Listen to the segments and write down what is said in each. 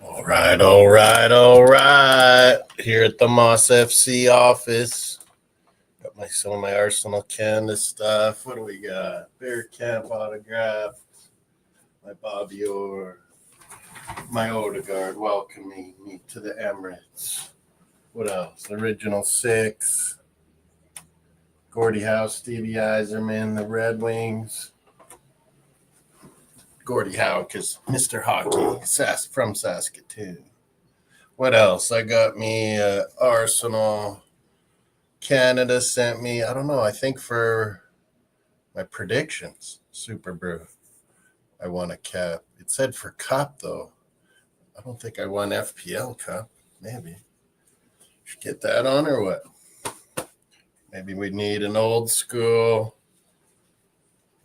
All right. Here at the MOSS FC office. Got some of my Arsenal Canada stuff. What do we got? Bear Camp autograph. My Bobby Orr. My Odegaard welcoming me to the Emirates. What else? Original Six. Gordie Howe, Stevie Yzerman, the Red Wings. Gordie Howe, because Mr. Hockey from Saskatoon. What else? I got me Arsenal. Canada sent me, I don't know, I think for my predictions, Superbru. I won a cap. It said for Cup, though. I don't think I won FPL Cup. Maybe. Should get that on or what? Maybe we need an old school.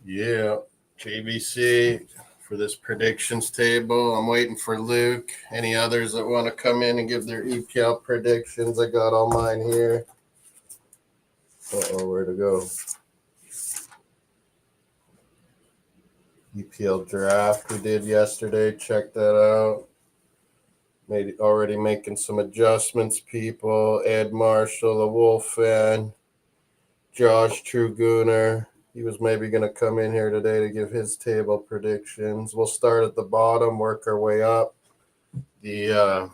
Yeah. JVC for this predictions table. I'm waiting for Luke. Any others that want to come in and give their EPL predictions? I got all mine here. Where to go? EPL draft we did yesterday. Check that out. Already making some adjustments, people. Ed Marshall, the Wolf fan. Josh Trugooner. He was maybe going to come in here today to give his table predictions. We'll start at the bottom, work our way up. The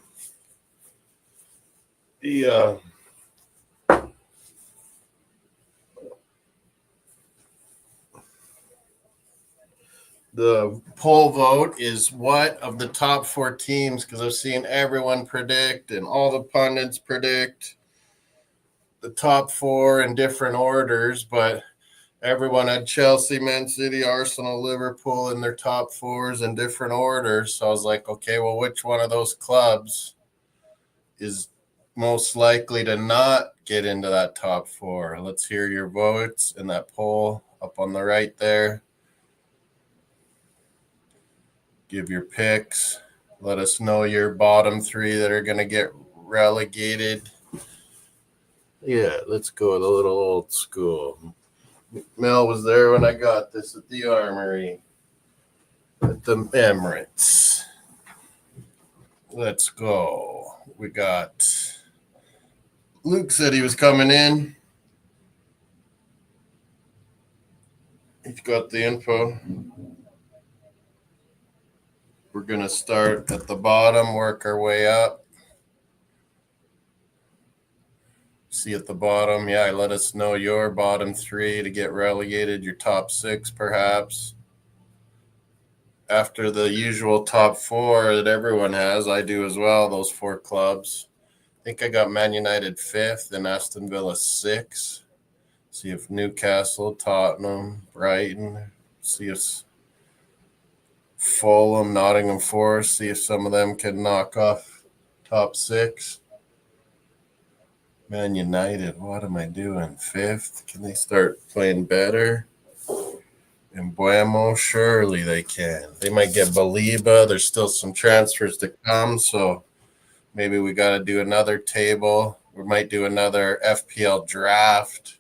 poll vote is what of the top four teams, because I've seen everyone predict and all the pundits predict the top four in different orders, but everyone had Chelsea, Man City, Arsenal, Liverpool in their top fours in different orders. So I was like, okay, well, which one of those clubs is most likely to not get into that top four? Let's hear your votes in that poll up on the right there. Give your picks. Let us know your bottom three that are going to get relegated. Yeah, let's go with a little old school. Mel was there when I got this at the Armory at the Emirates. Let's go. We got Luke said he was coming in. He's got the info. We're going to start at the bottom, work our way up. See at the bottom, yeah, let us know your bottom three to get relegated, your top six perhaps. After the usual top four that everyone has, I do as well, those four clubs. I think I got Man United 5th and Aston Villa 6th. See if Newcastle, Tottenham, Brighton, see if Fulham, Nottingham Forest, see if some of them can knock off top six. Man United, what am I doing? 5th? Can they start playing better? And Buemo, surely they can. They might get Baliba. There's still some transfers to come, so maybe we got to do another table. We might do another FPL draft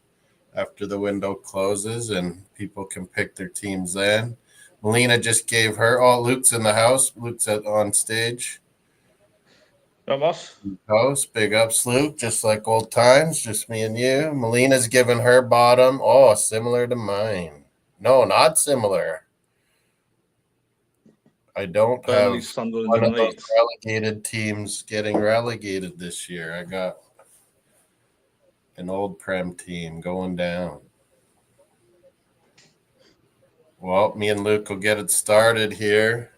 after the window closes, and people can pick their teams then. Melina just gave her. Oh, Luke's in the house. Luke's on stage. Moss. Host, big ups, Luke. Just like old times, just me and you. Melina's given her bottom. Oh, similar to mine. No, not similar. I don't Burnley, have Sunderland, one and of those Leeds. relegated teams getting relegated this year. I got an old Prem team going down. Well, me and Luke will get it started here.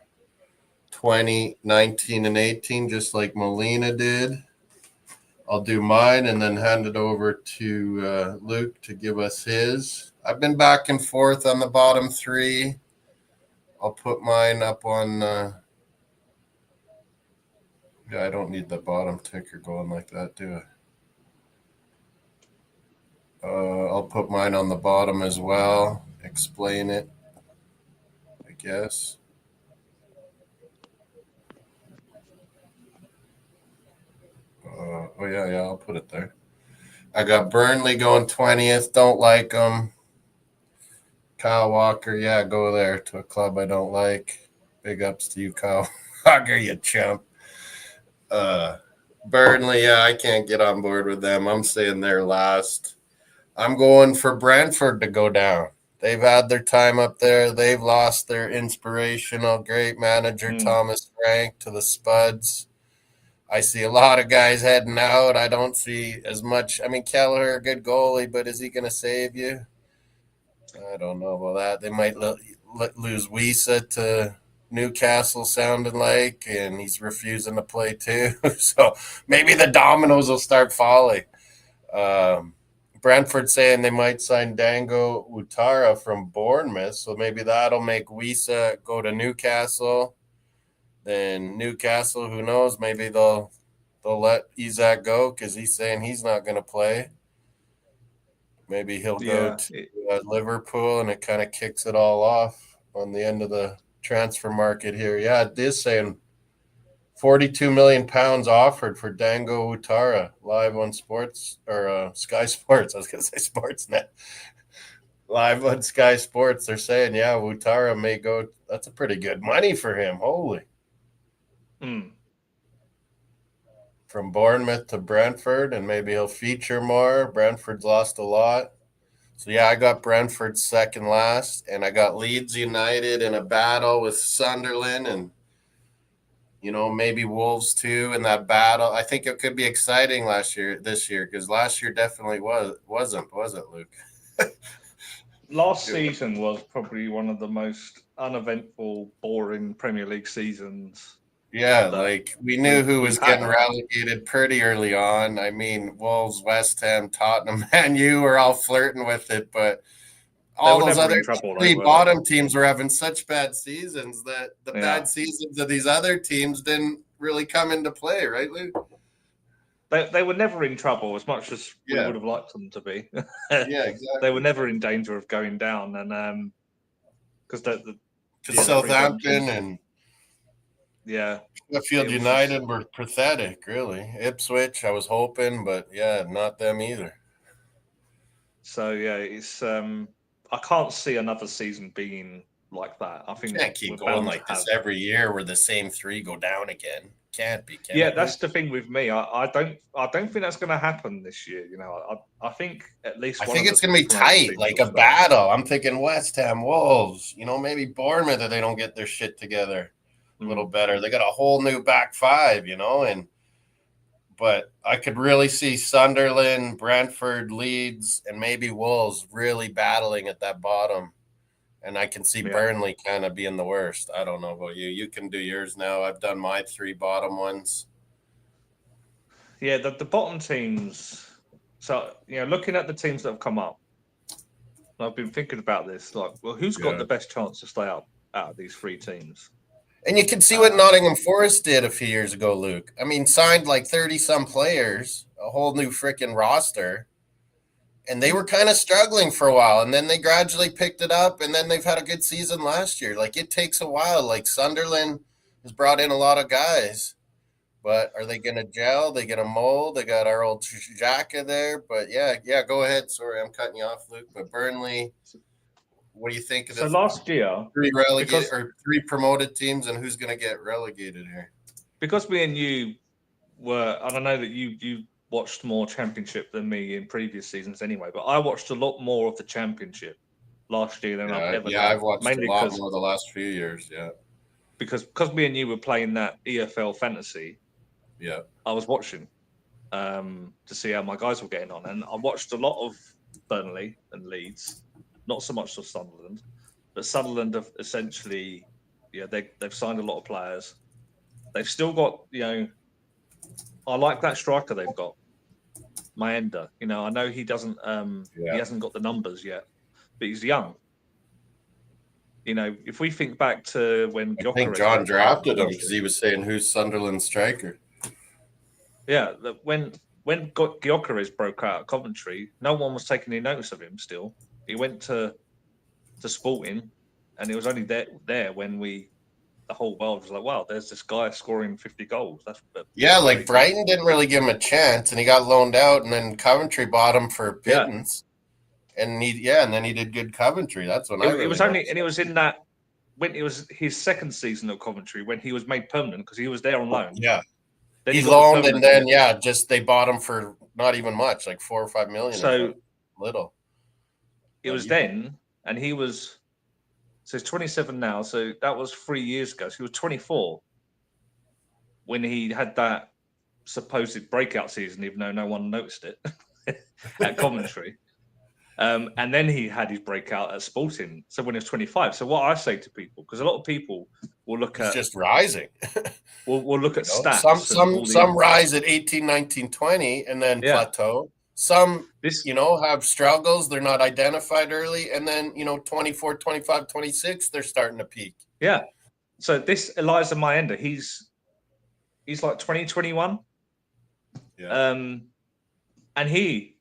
20, 19, and 18, just like Melina did. I'll do mine and then hand it over to Luke to give us his. I've been back and forth on the bottom three. I'll put mine up on yeah, I don't need the bottom ticker going like that, do I? I'll put mine on the bottom as well. Explain it, I guess. Oh, yeah, I'll put it there. I got Burnley going 20th. Don't like them. Kyle Walker, yeah, go there to a club I don't like. Big ups to you, Kyle Walker, you chump. Burnley, yeah, I can't get on board with them. I'm saying they're last. I'm going for Brentford to go down. They've had their time up there. They've lost their inspirational great manager, Thomas Frank, to the Spuds. I see a lot of guys heading out. I don't see as much. I mean, Kelleher, a good goalie, but is he going to save you? I don't know about that. They might lose Wisa to Newcastle, sounding like, and he's refusing to play too. So maybe the dominoes will start falling. Brentford saying they might sign Dango Utara from Bournemouth, so maybe that'll make Wisa go to Newcastle. Then Newcastle, who knows? Maybe they'll let Isak go because he's saying he's not going to play. Maybe he'll go to Liverpool, and it kind of kicks it all off on the end of the transfer market here. Yeah, it is saying £42 million offered for Dango Utara live on Sports or Sky Sports. I was going to say Sportsnet. Live on Sky Sports, they're saying, yeah, Utara may go. That's a pretty good money for him. Holy. From Bournemouth to Brentford, and maybe he'll feature more. Brentford's lost a lot. So, yeah, I got Brentford second last, and I got Leeds United in a battle with Sunderland and, maybe Wolves too in that battle. I think it could be exciting this year, because last year definitely wasn't, was it, Luke? Last season was probably one of the most uneventful, boring Premier League seasons. Yeah, like we knew who was getting relegated pretty early on. I mean, Wolves, West Ham, Tottenham, and you were all flirting with it, but all those other three bottom teams were having such bad seasons that the bad seasons of these other teams didn't really come into play, right, Luke? They were never in trouble as much as we would have liked them to be. Yeah, exactly. They were never in danger of going down, and because Southampton and Sheffield United were pathetic, really. Ipswich, I was hoping, but not them either. So it's I can't see another season being like that. I think you can't keep going like this every year where the same three go down again. Can't be. That's the thing with me. I don't think that's going to happen this year. I think at least. I think it's going to be tight, like a battle. I'm thinking West Ham, Wolves. Maybe Bournemouth if they don't get their shit together a little better. They got a whole new back five, but I could really see Sunderland, Brentford, Leeds, and maybe Wolves really battling at that bottom. And I can see Burnley kind of being the worst. I don't know about you. You can do yours now. I've done my three bottom ones. Yeah, the bottom teams. So, looking at the teams that have come up, I've been thinking about this. Like, well, who's got the best chance to stay up out of these three teams? And you can see what Nottingham Forest did a few years ago, Luke. I mean, signed like 30-some players, a whole new freaking roster. And they were kind of struggling for a while, and then they gradually picked it up, and then they've had a good season last year. Like, it takes a while. Like, Sunderland has brought in a lot of guys, but are they going to gel? They going to mold? They got our old Xhaka there, but go ahead. Sorry, I'm cutting you off, Luke. But Burnley, what do you think of this? So last year, three promoted teams, and who's going to get relegated here? Because me and you were, I don't know that you watched more Championship than me in previous seasons anyway, but I watched a lot more of the Championship last year than I've ever done. I've watched a lot more the last few years, Because me and you were playing that EPL Fantasy, I was watching to see how my guys were getting on. And I watched a lot of Burnley and Leeds, not so much of Sunderland, but Sunderland have essentially, they've signed a lot of players. They've still got, I like that striker they've got, Maenda. I know he doesn't, he hasn't got the numbers yet, but he's young. If we think back to when I think John drafted him because he was saying who's Sunderland's striker. Yeah, when Gyökeres broke out at Coventry, no one was taking any notice of him. Still, he went to Sporting, and it was only there when the whole world was like, wow, there's this guy scoring 50 goals. That's like Brighton didn't really give him a chance, and he got loaned out, and then Coventry bought him for pittance. And then he did good Coventry. That's when it was only, and it was in that when it was his second season at Coventry when he was made permanent because he was there on loan. Yeah. Then He you got the loaned, and permanent then just they bought him for not even much, like 4 or 5 million. So little. It was then, and he was. So he's 27 now. So that was 3 years ago. So he was 24 when he had that supposed breakout season, even though no one noticed it at commentary. And then he had his breakout at Sporting. So when he was 25. So what I say to people, because a lot of people will look It's at just rising. we'll look at stats. Some rise at 18, 19, 20 and then plateau. Some have struggles. They're not identified early. And then, 24, 25, 26, they're starting to peak. Yeah. So this Elijah Mayenda, he's like 20, 21. Yeah. And he,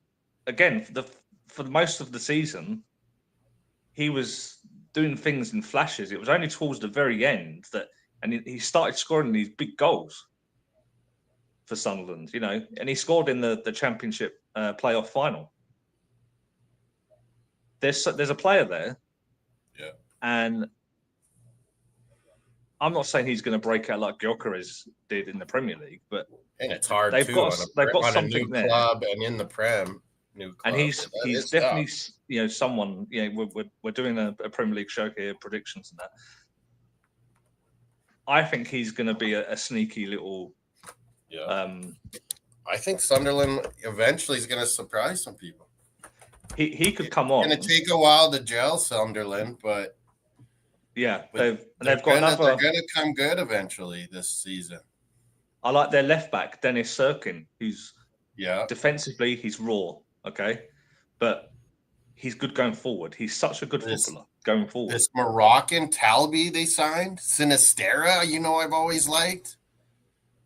again, for most of the season, he was doing things in flashes. It was only towards the very end and he started scoring these big goals for Sunderland, and he scored in the Championship playoff final. There's a player there, and I'm not saying he's going to break out like Gyökeres did in the Premier League, but it's hard they've got something a new there. Club and in the Prem. New club. And he's definitely someone. We're doing a Premier League show here, predictions and that. I think he's going to be a sneaky little. I think Sunderland eventually is going to surprise some people. He could come on. It's going to take a while to gel Sunderland, but they've got another. They're going to come good eventually this season. I like their left back, Dennis Serkin, who's defensively he's raw, okay, but he's good going forward. He's such a good footballer going forward. This Moroccan Talbi they signed, Sinistera, I've always liked.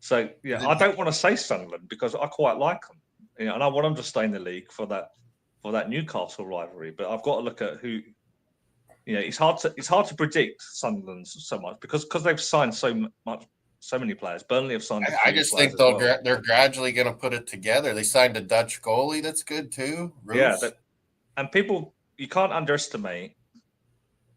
So I don't want to say Sunderland because I quite like them, and I want them to stay in the league for that Newcastle rivalry. But I've got to look at who. It's hard to predict Sunderland so much because they've signed so many players. Burnley have signed. I just think they're gradually going to put it together. They signed a Dutch goalie that's good too. Roos. Yeah, and people, you can't underestimate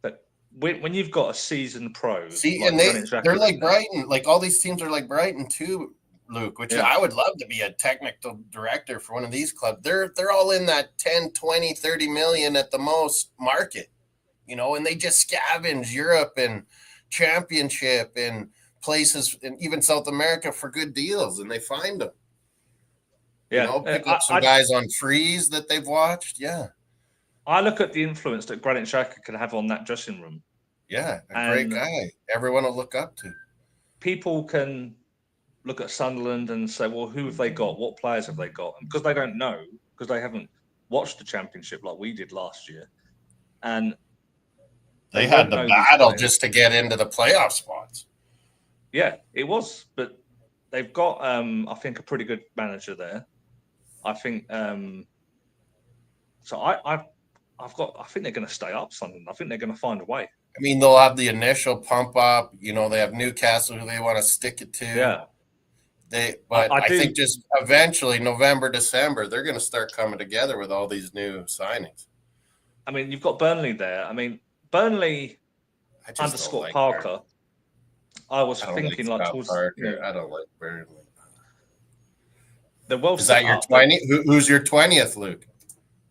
that when you've got a seasoned pro. And they're like Brighton. Like all these teams are like Brighton too, Luke. Which I would love to be a technical director for one of these clubs. They're all in that 10, 20, 30 million at the most market, and they just scavenge Europe and Championship and places and even South America for good deals, and they find them. Pick up some guys on freeze that they've watched. Yeah. I look at the influence that Granit Xhaka can have on that dressing room. Yeah, great guy. Everyone will look up to. People can look at Sunderland and say, well, who have they got? What players have they got? And because they don't know, because they haven't watched the Championship like we did last year. And they had the battle just to get into the playoff spots. Yeah, it was. But they've got, I think, a pretty good manager there. I think so. I think they're going to stay up. Sunderland. I think they're going to find a way. I mean, they'll have the initial pump up. They have Newcastle who they want to stick it to. Yeah. I think just eventually November, December, they're going to start coming together with all these new signings. I mean, you've got Burnley there. I mean, Burnley under Scott Parker. I was thinking towards. I don't like Burnley. The well. Is that your 20? Who's your 20th, Luke?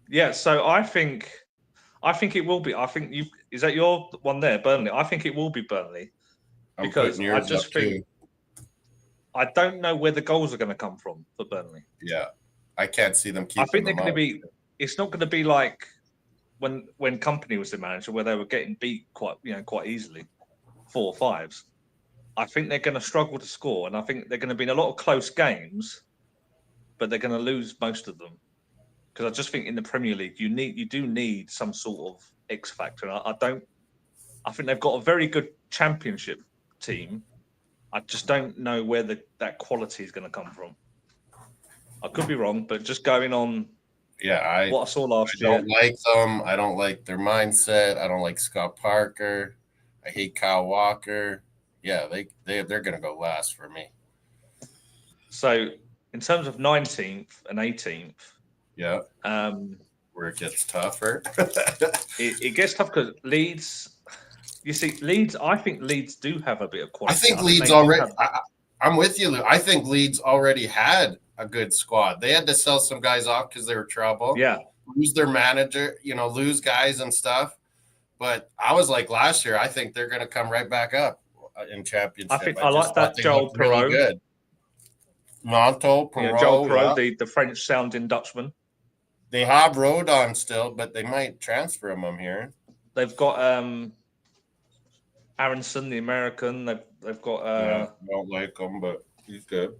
Yeah, so I think it will be. Is that your one there, Burnley? I think it will be Burnley because I just think I don't know where the goals are going to come from for Burnley. Yeah, I can't see them keeping. I think they're going to be. It's not going to be like when Company was the manager, where they were getting beat quite easily, 4 or 5s. I think they're going to struggle to score, and I think they're going to be in a lot of close games, but they're going to lose most of them. Because I just think in the Premier League, you do need some sort of X factor. I think they've got a very good Championship team. I just don't know where that quality is going to come from. I could be wrong, but just going on. Yeah, what I saw last year. I don't like them. I don't like their mindset. I don't like Scott Parker. I hate Kyle Walker. Yeah, they're going to go last for me. So in terms of 19th and 18th. Yeah. Where it gets tougher. it gets tough because Leeds. You see, Leeds. I think Leeds do have a bit of quality. I think Leeds already. I'm with you, Lou. I think Leeds already had a good squad. They had to sell some guys off because they were trouble. Yeah. Lose their manager, lose guys and stuff. But I was like last year, I think they're going to come right back up in championship. I just like thought that they Joel looked really Perot. good. Monto, Perot, Joel Perot, yeah. the French sounding Dutchman. They have Rodon still, but they might transfer him, I'm hearing. They've got Aronson, the American. They've got. I don't like him, but he's good.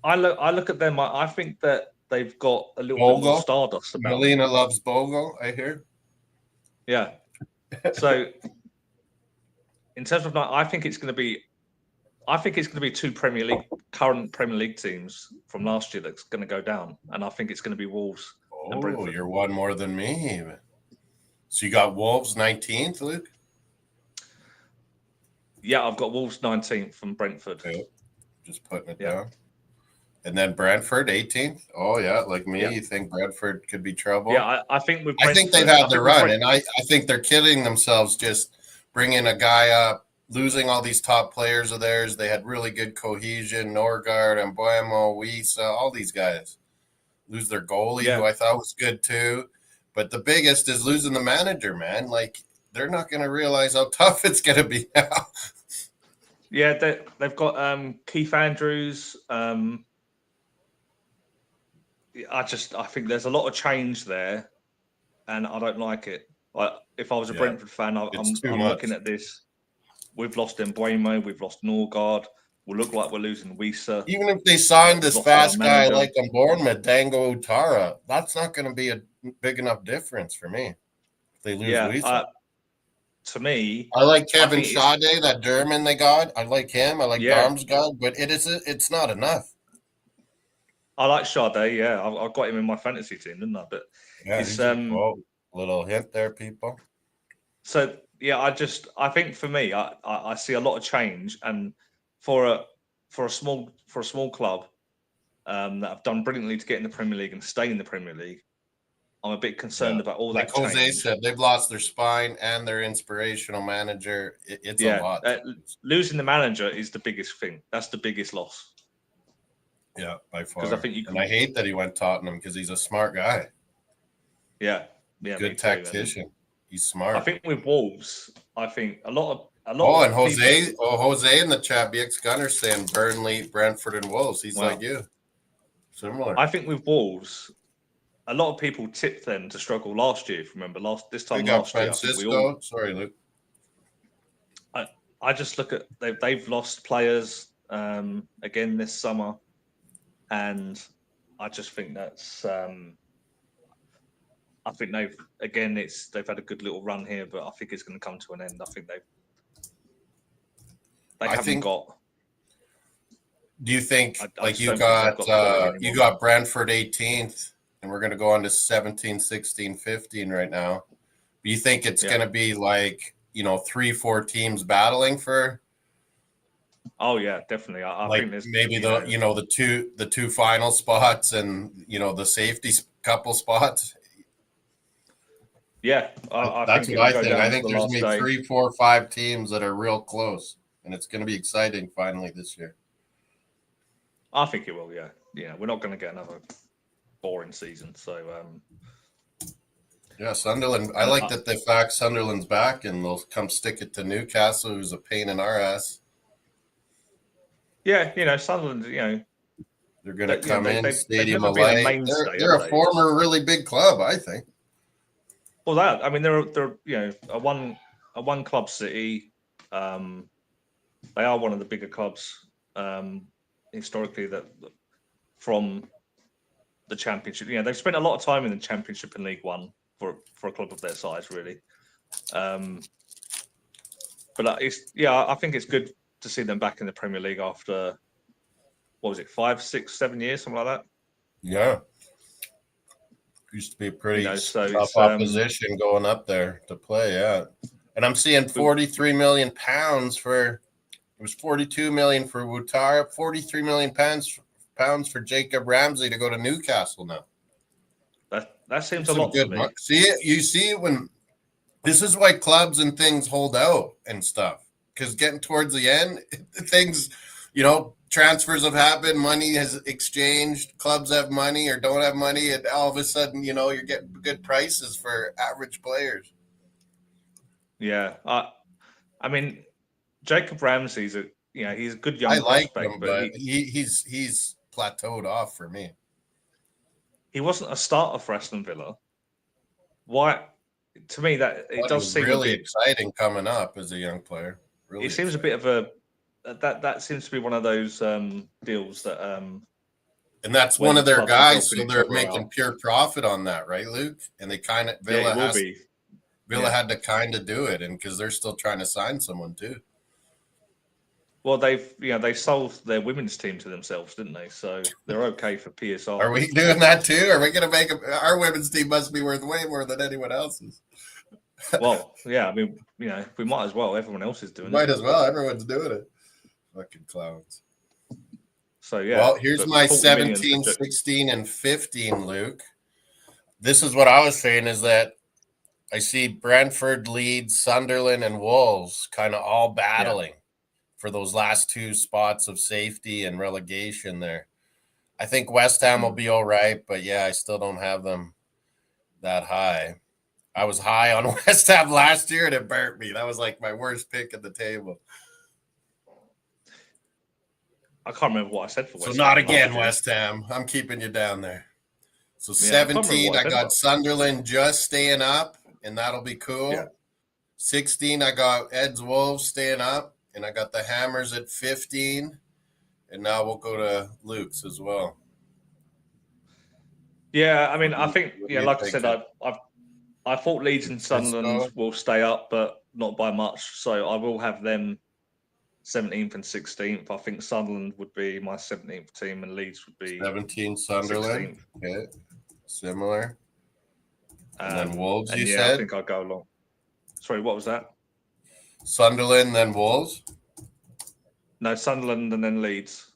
I look at them. I think that they've got a little bit more stardust about them. Melina loves Bogle, I hear. Yeah. So, in terms of, I think it's going to be two current Premier League teams from last year that's going to go down, and I think it's going to be Wolves. And Brentford. You're one more than me. So you got Wolves 19th, Luke? Yeah, I've got Wolves 19th from Brentford. Okay. Just putting it down. And then Brentford 18th. Oh yeah, like me, you think Brentford could be trouble? Yeah, I think with Brentford, I think they've had their run, and I think they're kidding themselves just bringing a guy up, losing all these top players of theirs. They had really good cohesion. Norgard, Mbuemo, Wisa, all these guys lose their goalie, who I thought was good too. But the biggest is losing the manager, man. Like, they're not going to realize how tough it's going to be now. Yeah, they've got Keith Andrews. I think there's a lot of change there, and I don't like it. If I was a Brentford fan, I'm looking at this. We've lost Mbuemo, we've lost Norgard. We look like we're losing Wisa. Even if they signed this fast guy like on Bournemouth, Dango Utara, that's not going to be a big enough difference for me if they lose Wisa. To me, I like Kevin Schade, that German they got. I like him. I like Darmsgaard, but it's not enough. I like Schade, yeah. I've got him in my fantasy team, didn't I? But it's little hint there, people. So I think for me, I see a lot of change, and for a small club that have done brilliantly to get in the Premier League and stay in the Premier League, I'm a bit concerned about all that. Like Jose said, they've lost their spine and their inspirational manager. It's a lot. Losing the manager is the biggest thing. That's the biggest loss. Yeah, by far. Because I think I hate that he went Tottenham because he's a smart guy. Yeah, good tactician. He's smart. I think with Wolves, a lot. And Jose in the chat, BX Gunner saying Burnley, Brentford, and Wolves. He's like you. Similar. I think with Wolves, a lot of people tipped them to struggle last year. If you remember this time last year. Francisco. Sorry, Luke. I just look at they've lost players again this summer, and I just think that's. I think they've had a good little run here, but I think it's going to come to an end. I think they haven't got. Do you think you got Brentford 18th, and we're going to go on to 17, 16, 15 right now? Do you think it's going to be 3-4 teams battling for? Oh yeah, definitely. I think there's maybe the two final spots and the safety couple spots. Yeah, that's what I think. I think there's going to be 3, 4, 5 teams that are real close, and it's going to be exciting finally this year. I think it will. Yeah. We're not going to get another boring season. So. Sunderland. I like that the fact Sunderland's back and they'll come stick it to Newcastle, who's a pain in our ass. Yeah, Sunderland. They're going to come in Stadium of Light. They're a former really big club, I think. Well, they're a one club city. They are one of the bigger clubs historically that from the Championship. They've spent a lot of time in the Championship and League One for a club of their size, really. But I think it's good to see them back in the Premier League after 5, 6, 7 years, something like that. Yeah. Used to be a pretty tough opposition going up there to play, And I'm seeing £43 million for. It was 42 million for Woutara, 43 million pounds for Jacob Ramsey to go to Newcastle now. That seems a lot to me. You see it when this is why clubs and things hold out and stuff because getting towards the end, things, transfers have happened, money has exchanged, clubs have money or don't have money, and all of a sudden, you're getting good prices for average players. Yeah, I mean, Jacob Ramsey's he's a good young I like prospect, him, but but he's plateaued off for me. He wasn't a starter for Aston Villa. Why? To me, that it does seem really a bit exciting coming up as a young player. Really, it seems exciting. A bit of a that seems to be one of those deals that. And that's one of their guys, so they're making pure profit on that, right, Luke? And they kind of Villa had to kind of do it, and because they're still trying to sign someone too. Well, they sold their women's team to themselves, didn't they? So they're okay for PSR. Are we doing that too? Are we going to make our women's team must be worth way more than anyone else's? Well, yeah, I mean, we might as well. Everyone else is doing it. Might as well. Everyone's doing it. Fucking clowns. So, yeah. Well, here's my 17, 16, and 15, Luke. This is what I was saying is that I see Brentford, Leeds, Sunderland, and Wolves kind of all battling for those last two spots of safety and relegation there. I think West Ham will be all right, but yeah, I still don't have them that high. I was high on West Ham last year and it burnt me. That was like my worst pick at the table. I can't remember what I said for West Ham. So not again, West Ham. I'm keeping you down there. So 17, I got Sunderland just staying up, and that'll be cool. Yeah. 16, I got Ed's Wolves staying up, and I got the Hammers at 15. And now we'll go to Luke's as well. Yeah, I mean, I think, like I said, I thought Leeds and Sunderland will stay up, but not by much. So I will have them 17th and 16th. I think Sunderland would be my 17th team, and Leeds would be 17th Sunderland. 16th. Okay, similar. And then Wolves, you said? I think I'll go along. Sorry, what was that? Sunderland, then Wolves? No, Sunderland and then Leeds.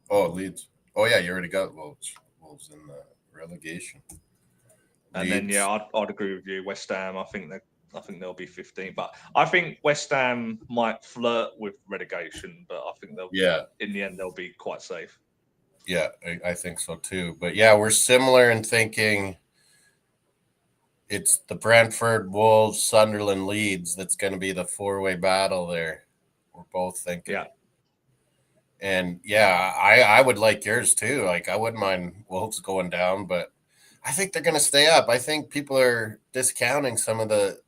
Oh, Leeds. Oh, yeah, you already got Wolves. Wolves in the relegation. And Leeds. Then, I'd agree with you. West Ham, I think they'll be 15. But I think West Ham might flirt with relegation, but I think in the end, they'll be quite safe. Yeah, I think so too. But yeah, we're similar in thinking it's the Brentford, Wolves, Sunderland, Leeds that's going to be the four-way battle there. We're both thinking. Yeah. And yeah, I would like yours too. Like I wouldn't mind Wolves going down, but I think they're going to stay up. I think people are discounting some of the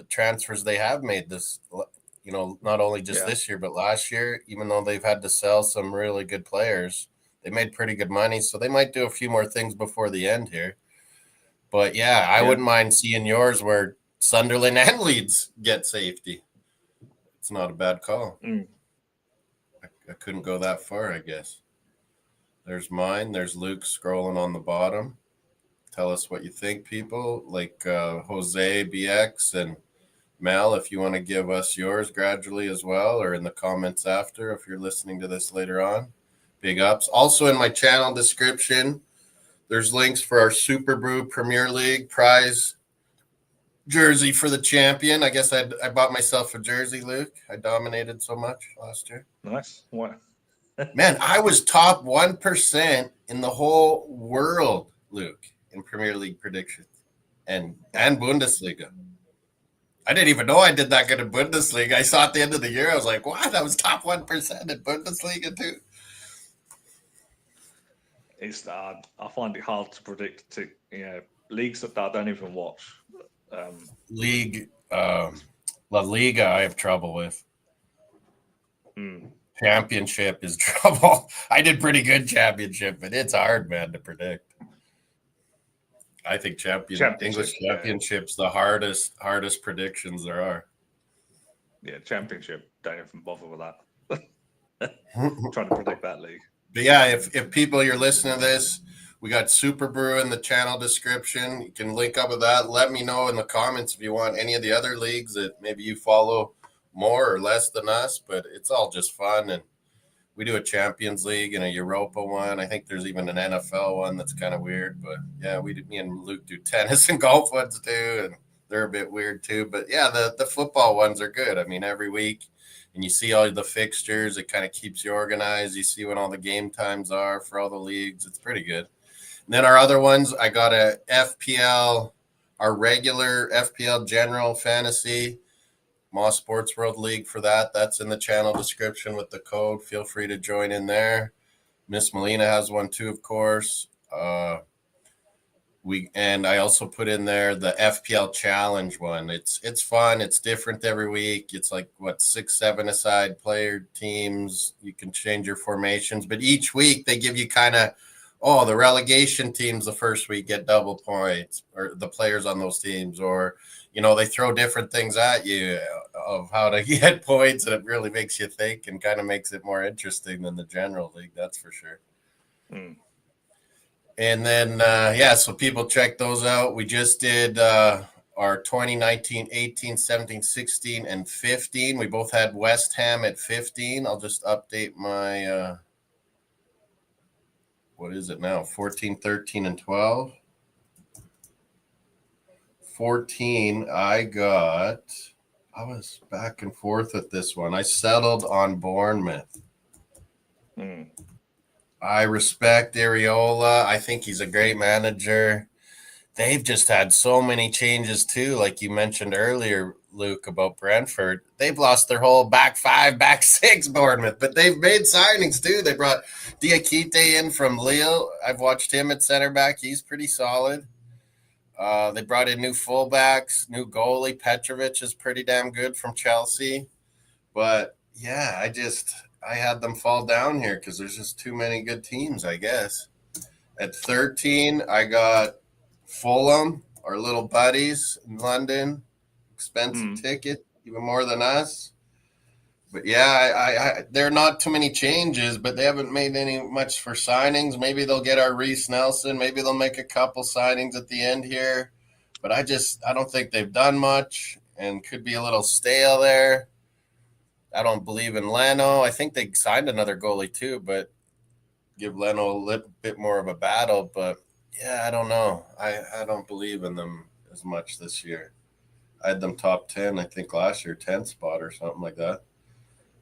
transfers they have made this, not only just this year, but last year, even though they've had to sell some really good players, they made pretty good money. So they might do a few more things before the end here. But yeah, I wouldn't mind seeing yours where Sunderland and Leeds get safety. It's not a bad call. I couldn't go that far, I guess. There's mine. There's Luke scrolling on the bottom. Tell us what you think, people. Like Jose, BX, and Mel, if you want to give us yours gradually as well, or in the comments after, if you're listening to this later on. Big ups. Also in my channel description, there's links for our Superbru Premier League prize jersey for the champion. I guess I bought myself a jersey, Luke. I dominated so much last year. Nice. What? Man, I was top 1% in the whole world, Luke, in Premier League predictions and Bundesliga. I didn't even know I did that good in Bundesliga. I saw at the end of the year, I was like, what? I was top 1% in Bundesliga too. It's I find it hard to predict leagues that I don't even watch. La Liga, I have trouble with. Championship is trouble. I did pretty good championship, but it's hard, man, to predict. I think English championship's the hardest predictions there are. Yeah, championship, don't even bother with that. I'm trying to predict that league. But yeah, if people you're listening to this, we got Superbru in the channel description. You can link up with that. Let me know in the comments if you want any of the other leagues that maybe you follow more or less than us, but it's all just fun. And we do a Champions League and a Europa one. I think there's even an NFL one that's kind of weird. But yeah, me and Luke do tennis and golf ones too, and they're a bit weird too. But yeah, the football ones are good. I mean, every week and you see all the fixtures. It kind of keeps you organized. You see when all the game times are for all the leagues. It's pretty good. And then our other ones, I got a FPL, our regular FPL General Fantasy, MOSS Sports World League for that. That's in the channel description with the code. Feel free to join in there. Miss Melina has one too, of course. And I also put in there the FPL Challenge one. It's fun. It's different every week. It's like 6-7 aside player teams. You can change your formations, but each week they give you kind of, the relegation teams the first week get double points, or the players on those teams, or they throw different things at you of how to get points, and it really makes you think and kind of makes it more interesting than the general league. That's for sure. And then, so people check those out. We just did our 2019, 18, 17, 16, and 15. We both had West Ham at 15. I'll just update my, what is it now? 14, 13, and 12. 14, I was back and forth with this one. I settled on Bournemouth. I respect Areola. I think he's a great manager. They've just had so many changes too, like you mentioned earlier, Luke, about Brentford. They've lost their whole back five, back six, Bournemouth, but they've made signings too. They brought Diakite in from Lille. I've watched him at center back. He's pretty solid. They brought in new fullbacks, new goalie. Petrovic is pretty damn good from Chelsea. But yeah, I had them fall down here because there's just too many good teams, I guess. At 13, I got Fulham, our little buddies in London. Expensive ticket, even more than us. But yeah, there are not too many changes, but they haven't made any much for signings. Maybe they'll get our Reece Nelson. Maybe they'll make a couple signings at the end here. But I don't think they've done much and could be a little stale there. I don't believe in Leno. I think they signed another goalie too, but give Leno a little bit more of a battle. But yeah, I don't know. I don't believe in them as much this year. I had them top 10, I think last year, 10th spot or something like that.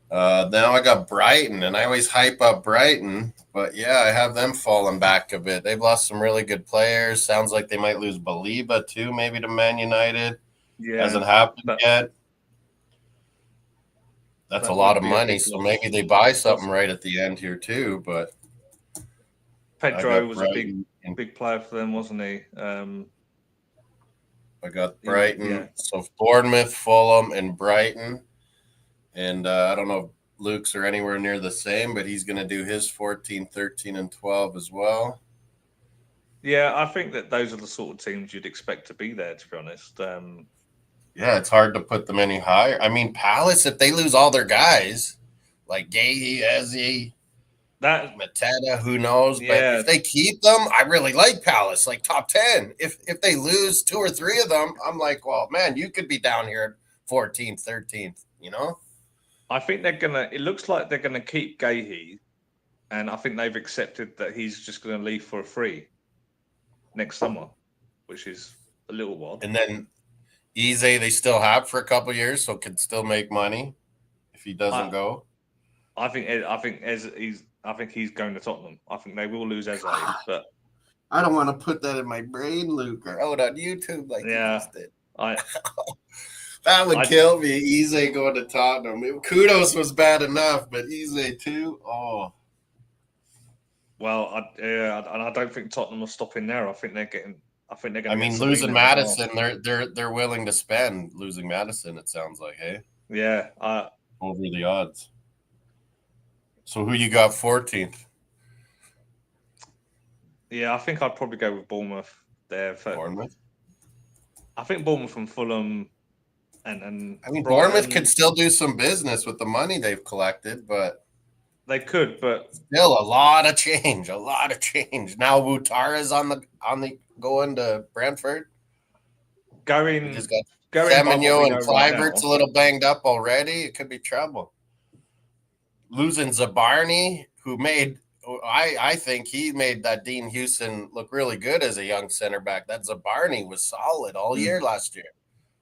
Now I got Brighton, and I always hype up Brighton, but yeah, I have them falling back a bit. They've lost some really good players. Sounds like they might lose Baliba too, maybe to Man United. Yeah, hasn't happened yet. That's a lot of money, so maybe they buy something right at the end here too. But Pedro was a big player for them, wasn't he? I got Brighton, so Bournemouth, Fulham, and Brighton. And I don't know if Luke's are anywhere near the same, but he's going to do his 14, 13, and 12 as well. Yeah, I think that those are the sort of teams you'd expect to be there, to be honest. Yeah, it's hard to put them any higher. I mean, Palace, if they lose all their guys, like Gahey, Eze, Mateta, who knows? But if they keep them, I really like Palace, like top 10. If they lose 2 or 3 of them, I'm like, well, man, you could be down here at 14th, 13th, I think it looks like they're going to keep Gahey, and I think they've accepted that he's just going to leave for a free next summer, which is a little wild. And then Eze they still have for a couple of years, so could still make money if he doesn't go. I think he's going to Tottenham. I think they will lose Eze, but I don't want to put that in my brain, Luke, or out on YouTube like you just did. That would kill me. Eze going to Tottenham. Kudos was bad enough, but Eze too. Oh. Well, I don't think Tottenham are stopping there. I think they're going. I mean, losing Madison, they're willing to spend losing Madison. It sounds like, hey. Yeah. Over the odds. So who you got 14th? Yeah, I think I'd probably go with Bournemouth there. Bournemouth. I think Bournemouth and Fulham. And I mean, Bournemouth could still do some business with the money they've collected, but they could. But still, a lot of change. Now Wutara's on the going to Brentford. We just got Semenyo and Kluivert's a little banged up already. It could be trouble. Losing Zabarny, who I think he made that Dean Houston look really good as a young center back. That Zabarny was solid all year last year.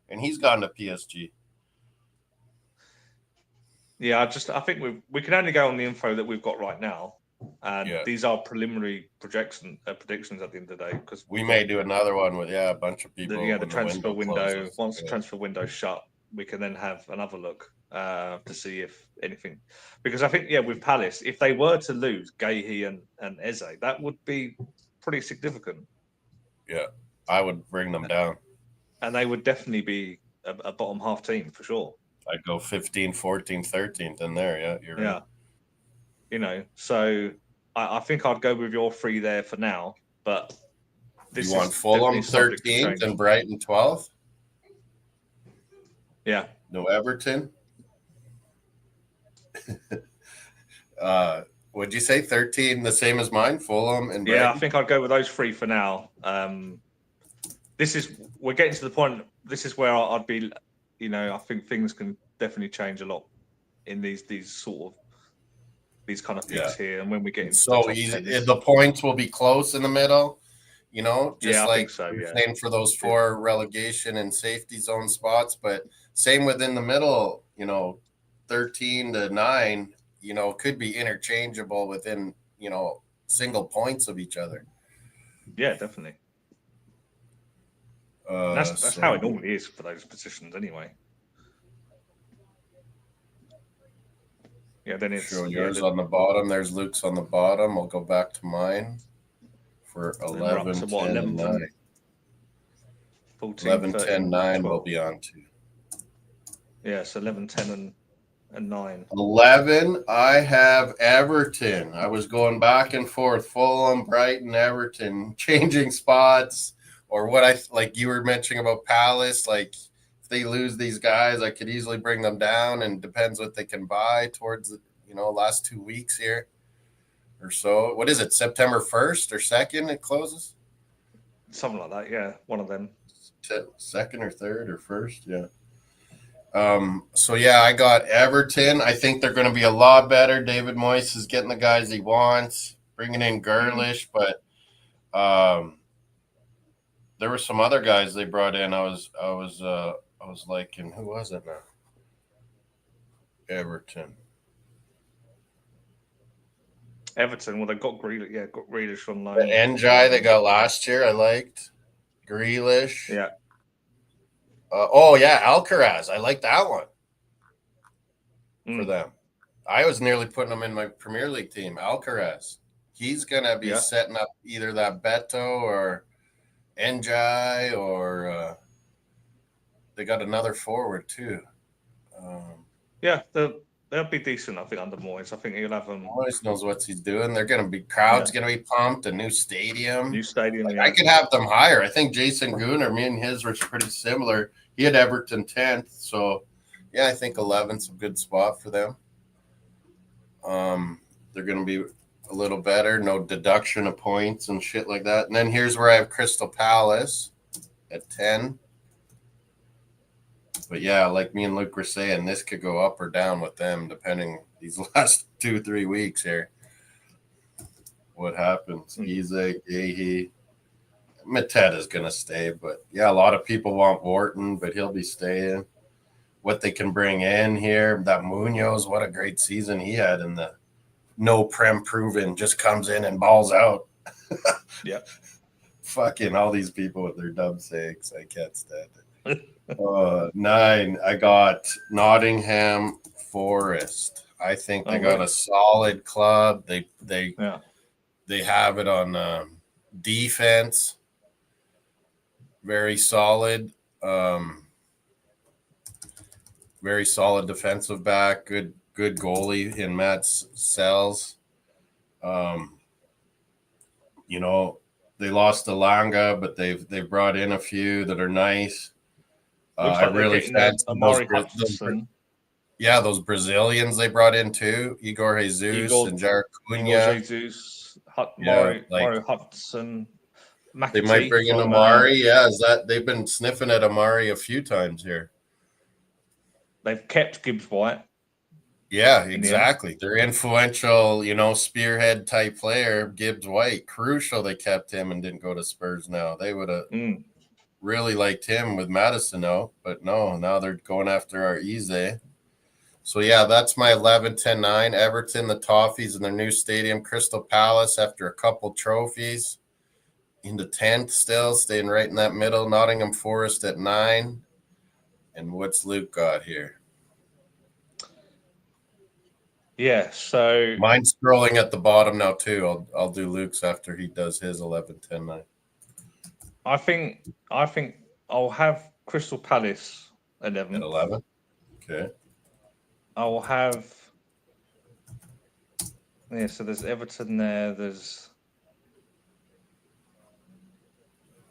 And he's gone to PSG. Yeah, I think we can only go on the info that we've got right now, and these are preliminary predictions at the end of the day. Because we may do another one with a bunch of people. The transfer window. Once the transfer window's shut, we can then have another look to see if anything. Because I think with Palace, if they were to lose Gahey and Eze, that would be pretty significant. Yeah, I would bring them down, and they would definitely be a bottom half team for sure. I'd go 15, 14, 13th in there. Yeah, you're right. So I think I'd go with your 3 there for now. But you want Fulham 13th and Brighton 12th? Yeah. No Everton? Would you say 13 the same as mine? Fulham and Brighton? Yeah, I think I'd go with those 3 for now. We're getting to the point. This is where I'd be. I think things can definitely change a lot in these kind of picks here. And when we get into so easy, the points will be close in the middle. Just like same for those 4 relegation and safety zone spots, but same within the middle. 13 to 9. Could be interchangeable within single points of each other. Yeah, definitely. That's how it normally is for those positions, anyway. Yeah, then it's yours on the bottom. There's Luke's on the bottom. I'll go back to mine for 11, 10, 11, 9. 14, 11, 13, 10, 9 will be on 2. Yeah, so 11, 10, and 9. 11, I have Everton. I was going back and forth, Fulham, Brighton, Everton, changing spots. Or what like you were mentioning about Palace, like if they lose these guys, I could easily bring them down, and depends what they can buy towards the last 2 weeks here or so. What is it, September 1st or 2nd it closes? Something like that, yeah. One of them. 2nd or 3rd or 1st, yeah. So I got Everton. I think they're going to be a lot better. David Moyes is getting the guys he wants, bringing in Grealish, but there were some other guys they brought in. I was liking, who was it now? Everton. Well, they got Grealish. Yeah, got Grealish on loan. The Njai they got last year, I liked. Grealish. Yeah. Alcaraz. I like that one for them. I was nearly putting him in my Premier League team. Alcaraz. He's gonna be setting up either that Beto or Njai, or they got another forward too. They'll be decent, I think, under Moyes. I think he'll have them. Moyes knows what he's doing. They're going to be crowds going to be pumped. A new stadium. I could have them higher. I think Jason Gunnar, me and his were pretty similar. He had Everton 10th, so I think 11's a good spot for them. They're going to be a little better. No deduction of points and shit like that. And then here's where I have Crystal Palace at 10. But like me and Luke were saying, this could go up or down with them depending these last 2-3 weeks here. What happens? Eze, Gahey. Mateta's going to stay, but a lot of people want Wharton, but he'll be staying. What they can bring in here, that Munoz, what a great season he had in the no prem proven, just comes in and balls out. Yeah. Fucking all these people with their dumb sakes. I can't stand it. 9, I got Nottingham Forest. I think they got a solid club. They have it on defense. Very solid. Very solid defensive back. Good goalie in Matt Sells. They lost Alanga, but they've brought in a few that are nice. I really fancy those Brazilians they brought in too. Igor Jesus and Jared Cunha. Igor Jesus, Mario Hudson. McAtee, they might bring in Amari. They've been sniffing at Amari a few times here. They've kept Gibbs White. Yeah, exactly. They're influential, spearhead type player, Gibbs White. Crucial they kept him and didn't go to Spurs now. They would have really liked him with Madison, but no, now they're going after our Eze. So, yeah, that's my 11, 10, 9. Everton, the Toffees in their new stadium. Crystal Palace, after a couple trophies, into 10th still, staying right in that middle. Nottingham Forest at 9. And what's Luke got here? Yeah, so mine's scrolling at the bottom now too. I'll do Luke's after he does his 11, 10, 9. I think I'll have Crystal Palace 11. At 11? Okay. I'll have so there's Everton there. There's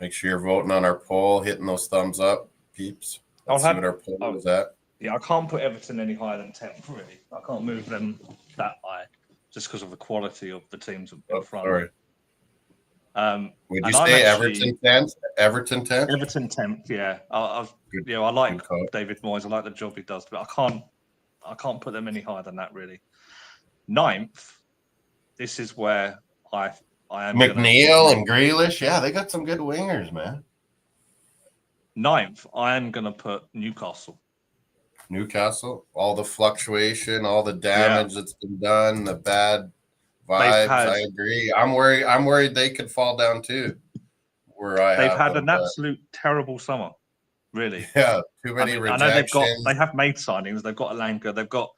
Make sure you're voting on our poll, hitting those thumbs up, peeps. Let's see what our poll is at. Yeah, I can't put Everton any higher than 10th, really. I can't move them that high just because of the quality of the teams in front. Sorry. Would you I'm say Everton 10th? Everton 10th? Everton 10th, yeah. I like David Moyes. I like the job he does, but I can't put them any higher than that, really. 9th, this is where I am. McNeil and Grealish, yeah, they got some good wingers, man. 9th, I am going to put Newcastle. Newcastle, all the fluctuation, all the damage that's been done, the bad vibes. I agree. I'm worried they could fall down too. They've had an absolute terrible summer, really. Yeah, too many rejections. I know they have made signings. They've got Alanga, they've got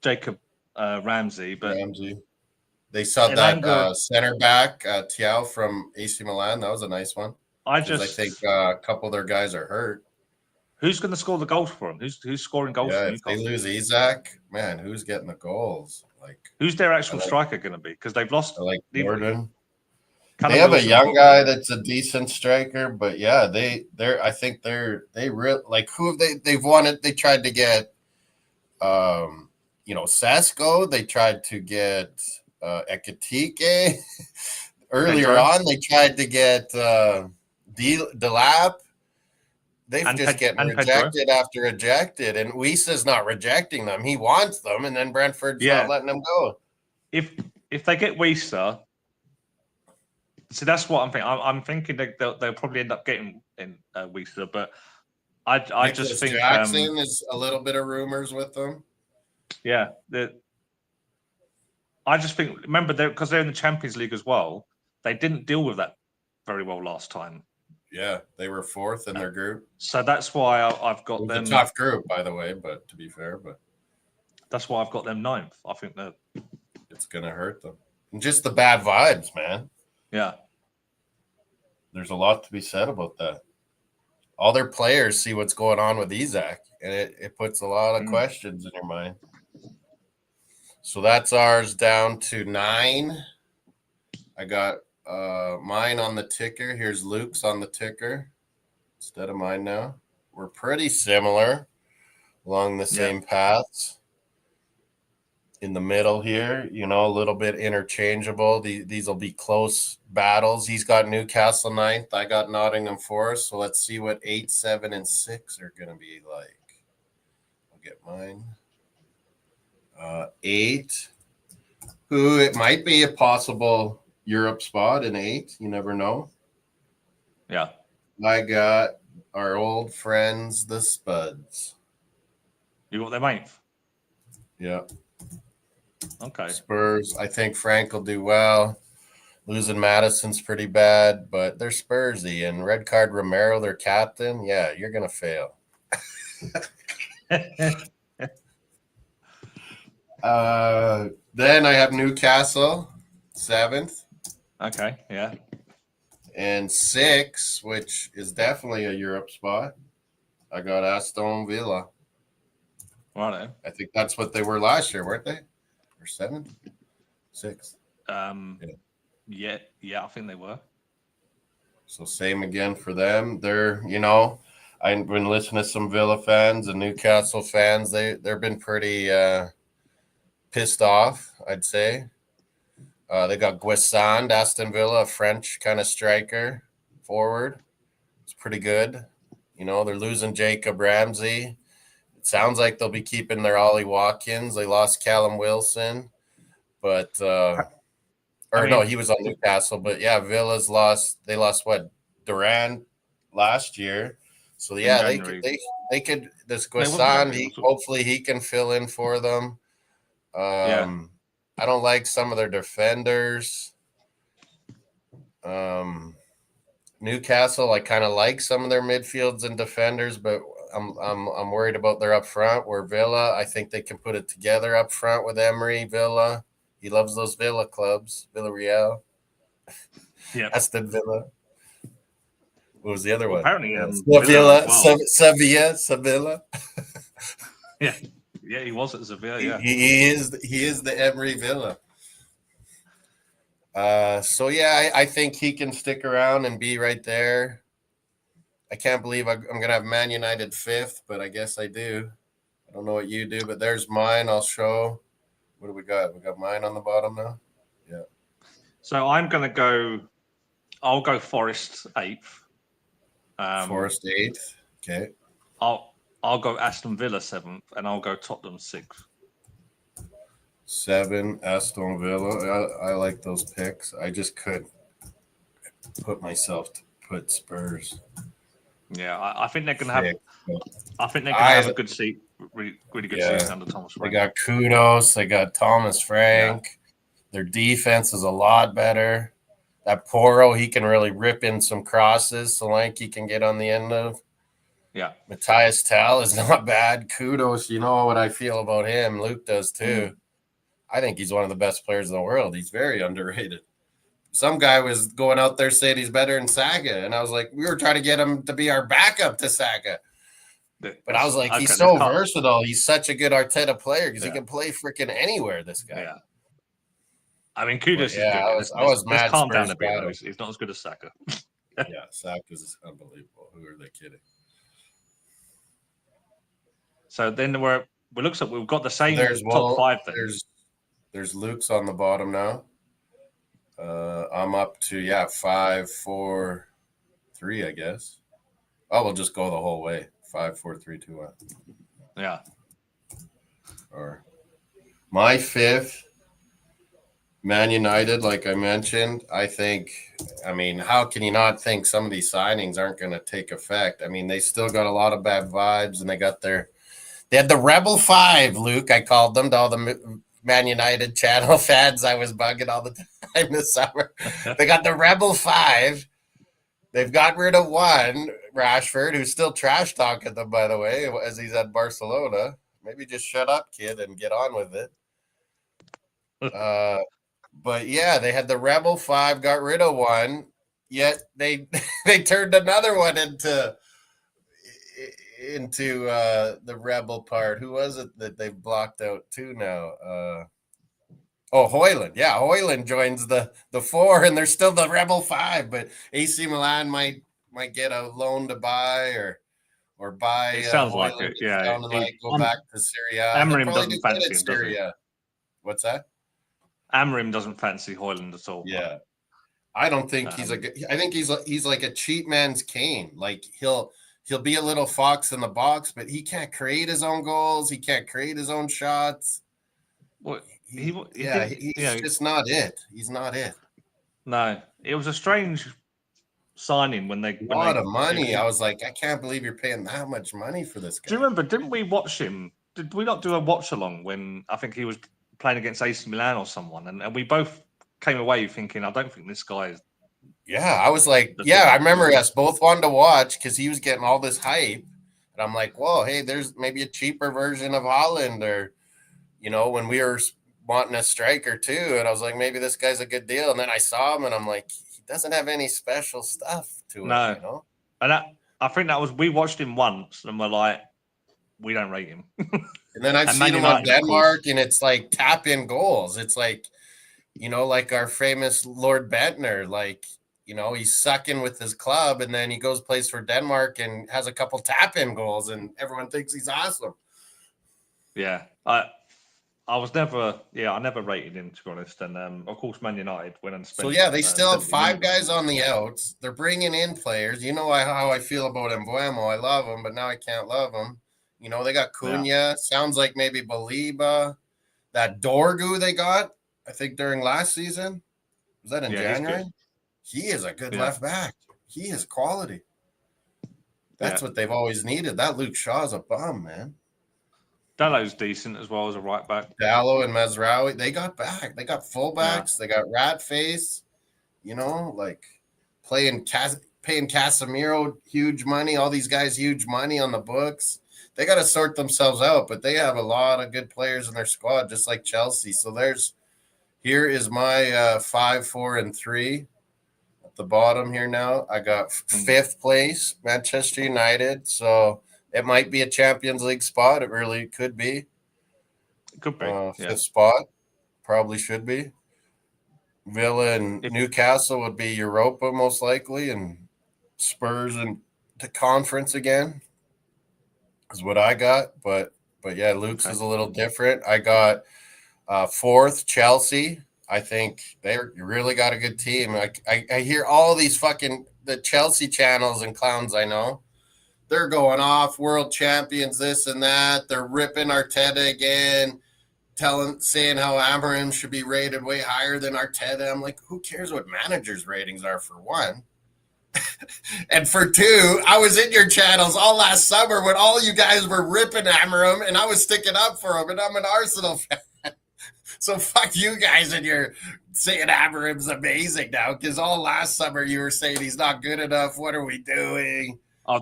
Jacob Ramsey, but they saw that center back Tiao from AC Milan. That was a nice one. I think a couple of their guys are hurt. Who's going to score the goals for them? Who's scoring goals for Newcastle? If they lose Isak, man, who's getting the goals? Who's their actual striker going to be? Because they've lost. Gordon. They have a young guy that's a decent striker, but yeah, I think they really who have they've wanted. They tried to get, Sesko. They tried to get Ekatike. Earlier on, they tried to get Delap. They've just getting rejected after ejected, and Wisa's not rejecting them. He wants them, and then Brentford's not letting them go. If they get Wisa, so that's what I'm thinking. I'm thinking that they'll probably end up getting in Wisa, but I just think Jackson is a little bit of rumors with them. Yeah, I just think remember because they're in the Champions League as well. They didn't deal with that very well last time. Yeah, they were 4th in their group. So that's why I've got them. It's a tough group, by the way, but to be fair, that's why I've got them 9th. I think that it's going to hurt them. And just the bad vibes, man. Yeah. There's a lot to be said about that. All their players see what's going on with Isak, and it puts a lot of questions in your mind. So that's ours down to 9. I got mine on the ticker. Here's Luke's on the ticker instead of mine now. We're pretty similar along the same paths. In the middle here, a little bit interchangeable. These will be close battles. He's got Newcastle 9th. I got Nottingham Forest. So let's see what 8, 7, and 6 are going to be like. I'll get mine. 8. Who it might be a possible Europe spot in 8. You never know. Yeah. I got our old friends, the Spuds. You got their 9th? Yeah. Okay. Spurs. I think Frank will do well. Losing Madison's pretty bad, but they're Spursy. And red card Romero, their captain. Yeah, you're going to fail. Then I have Newcastle, 7th. Okay, yeah. And 6, which is definitely a Europe spot. I got Aston Villa. Right. I think that's what they were last year, weren't they? Or 7th? 6th. Yeah, I think they were. So same again for them. They're, I've been listening to some Villa fans and Newcastle fans. They've been pretty pissed off, I'd say. They got Guessand, Aston Villa, a French kind of striker forward. It's pretty good. They're losing Jacob Ramsey. It sounds like they'll be keeping their Ollie Watkins. They lost Callum Wilson, but he was on Newcastle. But yeah, Villa's lost. They lost Durant last year, So in yeah, January. they could this No, it wasn't Guasan, January, was it? hopefully he can fill in for them. I don't like some of their defenders. Newcastle, I kind of like some of their midfields and defenders, but I'm worried about their up front. Where Villa, I think they can put it together up front with Emery. Villa, he loves those Villa clubs. Villarreal, Yeah, Aston Villa. What was the other one? apparently, Villa Sevilla, as well. Sevilla. Yeah, he was at Sevilla. Yeah, he is the Emery Villa. So yeah, I think he can stick around and be right there. I can't believe I'm going to have Man United 5th, but I guess I do. I don't know what you do, but there's mine. I'll show. What do we got? We got mine on the bottom now. Yeah. So I'm going to go. I'll go Forest 8th. Forest 8th. Okay. I'll go Aston Villa 7th, and I'll go Tottenham 6th. 7 Aston Villa. I like those picks. I just couldn't put myself to put Spurs. Yeah, I think they're going to have. I think they're going to have a good seat, really good season under Thomas Frank. They got Kudos. They got Thomas Frank. Yeah. Their defense is a lot better. That Porro, he can really rip in some crosses. Solanke can get on the end of. Yeah. Matthias Tal is not bad. Kudos, you know what I feel about him. Luke does too. I think he's one of the best players in the world. He's very underrated. Some guy was going out there saying he's better than Saka, and I was like, we were trying to get him to be our backup to Saka. But I was like, he's so versatile. He's such a good Arteta player because he can play freaking anywhere, this guy. Yeah. I mean, Kudos is good. I was mad. Let's calm down a bit, though. He's not as good as Saka. Yeah, Saka's unbelievable. Who are they kidding? So then we've got the same top 5 then. There's Luke's on the bottom now. I'm up to 5, 4, 3, I guess. Oh, we'll just go the whole way. 5, 4, 3, 2, 1. Yeah. Or my 5th, Man United, like I mentioned. I mean, how can you not think some of these signings aren't going to take effect? I mean, they still got a lot of bad vibes, and they had the Rebel 5, Luke. I called them to all the Man United channel fans. I was bugging all the time this summer. They got the Rebel 5. They've got rid of one, Rashford, who's still trash talking them, by the way, as he's at Barcelona. Maybe just shut up, kid, and get on with it. But yeah, they had the Rebel 5, got rid of one, yet they turned another one into the Rebel part. Who was it that they've blocked out too now? Hoyland. Yeah, Hoyland joins the 4, and they're still the Rebel 5, but AC Milan might get a loan to buy or buy. It sounds like it. Yeah, go back to Serie A. Amorim doesn't fancy him, does he? What's that? Amorim doesn't fancy Hoyland at all. Yeah, I don't think he's a good. I think he's like a cheap man's Kane. Like he'll be a little fox in the box, but he can't create his own goals. He can't create his own shots. What? He's just not it. He's not it. No, it was a strange signing when they a lot of money. I was like, I can't believe you're paying that much money for this guy. Do you remember? Didn't we watch him? Did we not do a watch along when I think he was playing against AC Milan or someone, and we both came away thinking, I don't think this guy is. Yeah, I was like, I remember us both wanted to watch because he was getting all this hype, and I'm like, whoa, hey, there's maybe a cheaper version of Holland, or when we were wanting a striker too, and I was like, maybe this guy's a good deal, and then I saw him, and I'm like, he doesn't have any special stuff to him, And I think that was we watched him once, and we're like, we don't rate him. And then I've seen him on Denmark, and it's like tap in goals. It's like, like our famous Lord Bentner, like, he's sucking with his club, and then he plays for Denmark and has a couple tap in goals, and everyone thinks he's awesome. Yeah. I never rated him, to be honest. And of course, Man United went and spent. So they still have 5 guys on the outs. They're bringing in players. You know how I feel about Mbuemo. I love him, but now I can't love him. They got Cunha. Yeah. Sounds like maybe Baliba. That Dorgu they got, I think, during last season. Was that in January? He is a good left back. He is quality. That's what they've always needed. That Luke Shaw's a bum, man. Dallow's decent as well as a right back. Dallo and Mazraoui, they got back. They got fullbacks. They got Ratface. You know, like paying Casemiro huge money. All these guys huge money on the books. They got to sort themselves out, but they have a lot of good players in their squad, just like Chelsea. So here is my 5, 4, and 3 at the bottom here now. I got 5th place, Manchester United. So it might be a Champions League spot. It really could be. It could be. 5th spot. Probably should be. Villa and Newcastle would be Europa most likely, and Spurs and the conference again is what I got. But yeah, Luke's is a little different. I got 4th Chelsea. I think they really got a good team. I hear all these the Chelsea channels and clowns I know. They're going off, world champions, this and that. They're ripping Arteta again, saying how Amorim should be rated way higher than Arteta. I'm like, who cares what managers' ratings are, for one? And for two, I was in your channels all last summer when all you guys were ripping Amorim, and I was sticking up for him, and I'm an Arsenal fan. So fuck you guys, and you're saying Amorim's amazing now, because all last summer you were saying he's not good enough. What are we doing?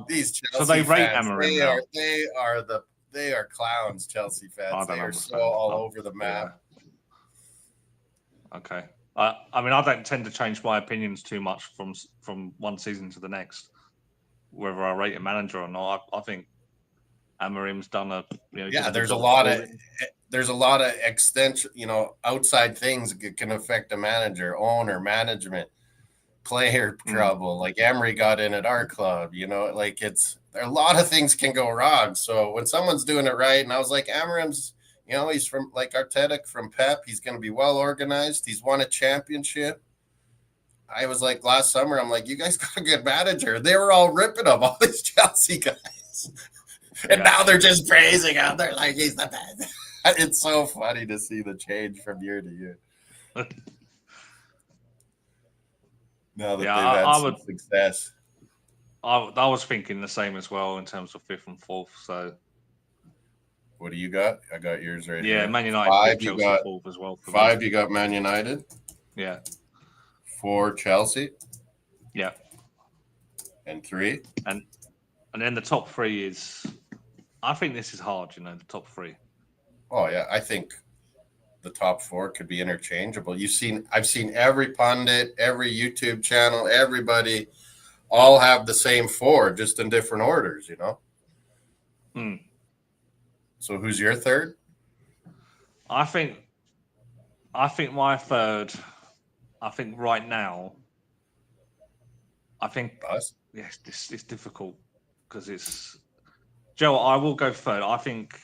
These Chelsea so they rate fans, Amorim now. They are clowns, Chelsea fans. They are so all over the map. Yeah. Okay. I mean, I don't tend to change my opinions too much from one season to the next, whether I rate a manager or not. I think Amorim's done there's a lot of extension, outside things that can affect a manager, owner, management, player trouble. Like Emery got in at our club, a lot of things can go wrong. So when someone's doing it right, and I was like, Amorim's, he's from like Arteta from Pep. He's going to be well organized. He's won a championship. I was like last summer, I'm like, you guys got a good manager. They were all ripping him, all these Chelsea guys. And now they're just praising him. They're like, he's the best. It's so funny to see the change from year to year. Now that they've had some success. I was thinking the same as well in terms of 5th and 4th. So, what do you got? I got yours right here. Yeah, Man United. 5, you got 4th as well. 5, you got Man United. Yeah. 4, Chelsea. Yeah. And 3. And then the top 3 is. I think this is hard. The top 3. Oh yeah, I think the top 4 could be interchangeable. I've seen every pundit, every YouTube channel, everybody all have the same 4, just in different orders, So who's your 3rd? I think my 3rd, I think right now, yes, this is difficult because it's Joe. I will go 3rd. I think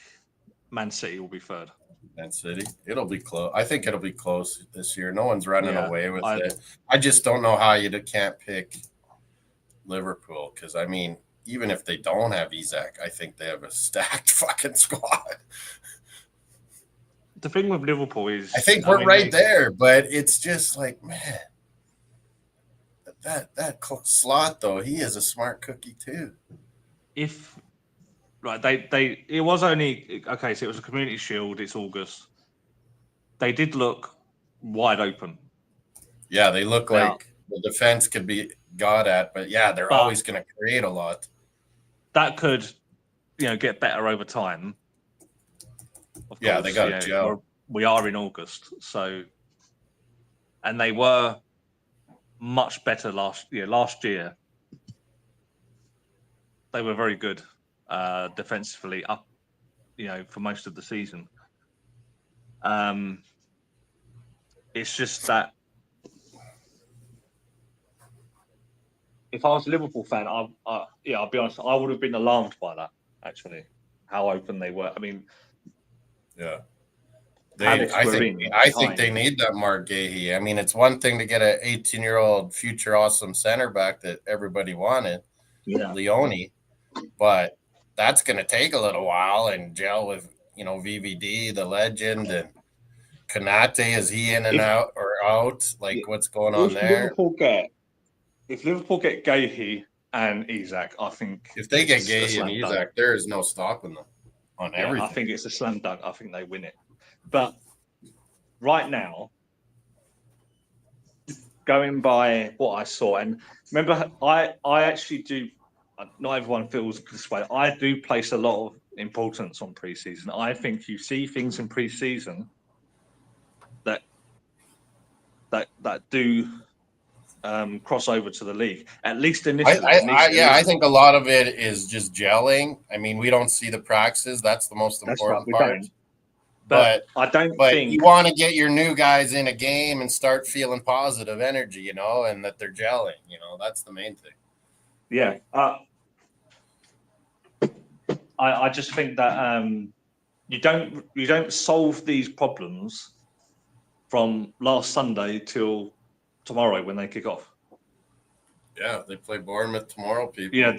Man City will be 3rd. Man City. It'll be close. I think it'll be close this year. No one's running away with it. I just don't know how you can't pick Liverpool, because, I mean, even if they don't have Isak, I think they have a stacked fucking squad. The thing with Liverpool is... I think we're right there, but it's just like, man, that Slot, though, he is a smart cookie, too. It was only okay. So it was a Community Shield. It's August. They did look wide open. Yeah, they look like the defense could be got at, but yeah, they're always going to create a lot. That could, get better over time. Of course, they got Joe. We are in August, so, and they were much better last year. Last year, they were very good. Defensively up, for most of the season. It's just that if I was a Liverpool fan, I'll be honest, I would have been alarmed by that, actually, how open they were. I mean, yeah. I think they need that Mark Gahey. I mean, it's one thing to get an 18-year-old future awesome center back that everybody wanted, Leone, but that's going to take a little while and gel with, VVD, the legend, and Konate. Is he in and out or out? Like, what's going on there? If Liverpool get Gahey and Isak. I think if they get it's a Gay and slam dunk. Isak, there is no stopping them on everything. I think it's a slam dunk. I think they win it. But right now, going by what I saw, and remember, I actually do. Not everyone feels this way. I do place a lot of importance on preseason. I think you see things in preseason that do cross over to the league, at least initially. I think a lot of it is just gelling. I mean, we don't see the practices. That's the most important part. Don't. But I don't think you want to get your new guys in a game and start feeling positive energy, you know, and that they're gelling. You know, that's the main thing. Yeah. I just think that you don't solve these problems from last Sunday till tomorrow when they kick off. Yeah, they play Bournemouth tomorrow, people. Yeah,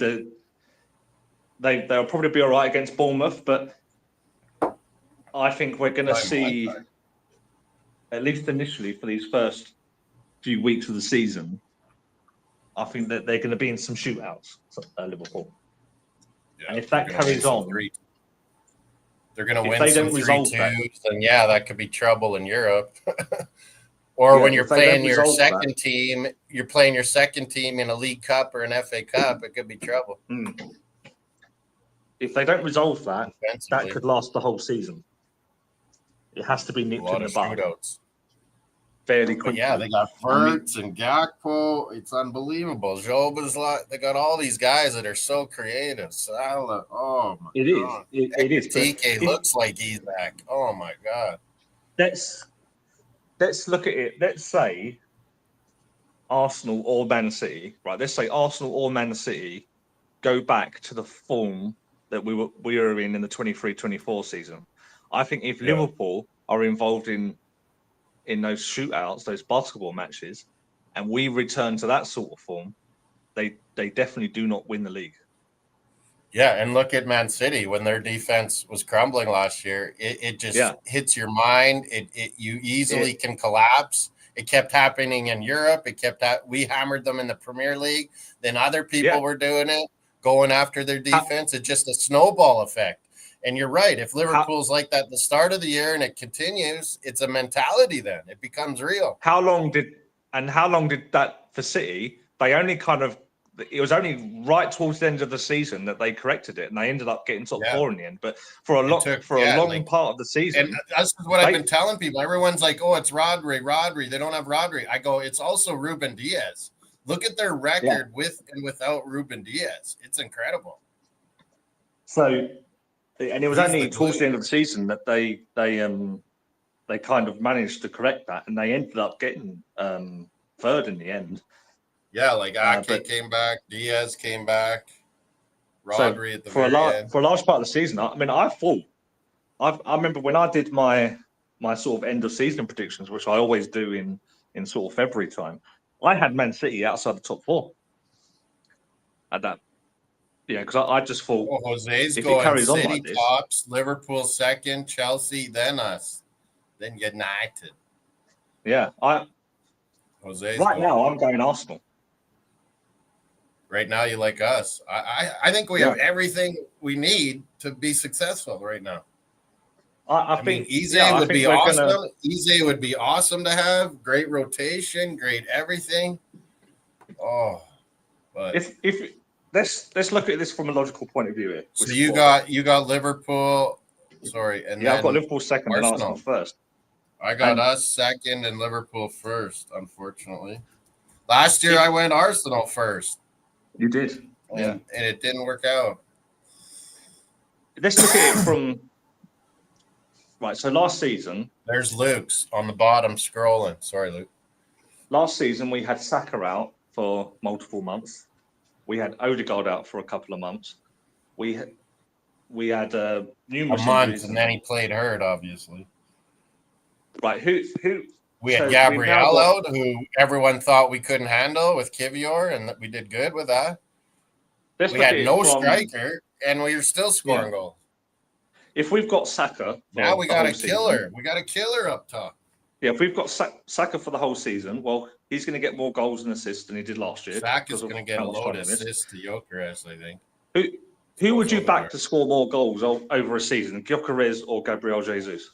they'll probably be all right against Bournemouth, but I think we're going to see, at least initially for these first few weeks of the season, I think that they're going to be in some shootouts, Liverpool. Yeah, and if that carries on, they're going to win some 3-2s, then yeah, that could be trouble in Europe. Or when you're playing your second team, in a League Cup or an FA Cup, it could be trouble. If they don't resolve that, that could last the whole season. It has to be nipped in the bud. Fairly quickly. Yeah, they got Verts and Gakpo. It's unbelievable. Joba's they got all these guys that are so creative. Salah, oh my God. It is. TK looks like Isak. Oh my God. Let's look at it. Let's say Arsenal or Man City, right? Let's say Arsenal or Man City go back to the form that we were in the 23-24 season. I think if Liverpool are involved in those shootouts, those basketball matches, and we return to that sort of form, they definitely do not win the league. Yeah, and look at Man City when their defense was crumbling last year. It just hits your mind. You easily can collapse. It kept happening in Europe. We hammered them in the Premier League. Then other people were doing it, going after their defense. It's just a snowball effect. And you're right. If Liverpool's like that at the start of the year and it continues, it's a mentality then. It becomes real. How long did that for City? It was only right towards the end of the season that they corrected it, and they ended up getting top 4 in the end. But for a long part of the season. And that's what I've been telling people. Everyone's like, oh, it's Rodri. They don't have Rodri. I go, it's also Ruben Diaz. Look at their record with and without Ruben Diaz. It's incredible. So... And it was only towards the end of the season that they kind of managed to correct that, and they ended up getting third in the end. Yeah, like Ake came back, Diaz came back, Rodri at the very end. For a large part of the season, I mean, I remember when I did my sort of end of season predictions, which I always do in sort of February time, I had Man City outside the top 4 at that. Yeah, because I just thought Jose's if going it carries City on like this, tops, Liverpool second, Chelsea, then us, then United. Yeah, Jose's now I'm going Arsenal. Right now, you like us. I think we have everything we need to be successful right now. I think Eze would be awesome. Eze would be awesome to have. Great rotation, great everything. Oh, but if let's look at this from a logical point of view here. So you got Liverpool, sorry, and I've got Liverpool second and Arsenal first. I got us second and Liverpool first, unfortunately. Last year I went Arsenal first. You did, and it didn't work out. Let's look at it from right. So last season, there's Luke's on the bottom scrolling. Sorry, Luke. Last season we had Saka out for multiple months. We had Odegaard out for a couple of months. We had numerous months, and then he played hurt, obviously. Right? Who? We had Gabriel out, who everyone thought we couldn't handle with Kivior, and we did good with that. We had no striker, and we were still scoring goals. If we've got Saka, now we got a killer. We got a killer up top. Yeah, if we've got Saka for the whole season, well, he's going to get more goals and assists than he did last year. Saka's going to get a load of assists to Gyökeres, I think. Who would you back to score more goals over a season, Gyökeres or Gabriel Jesus?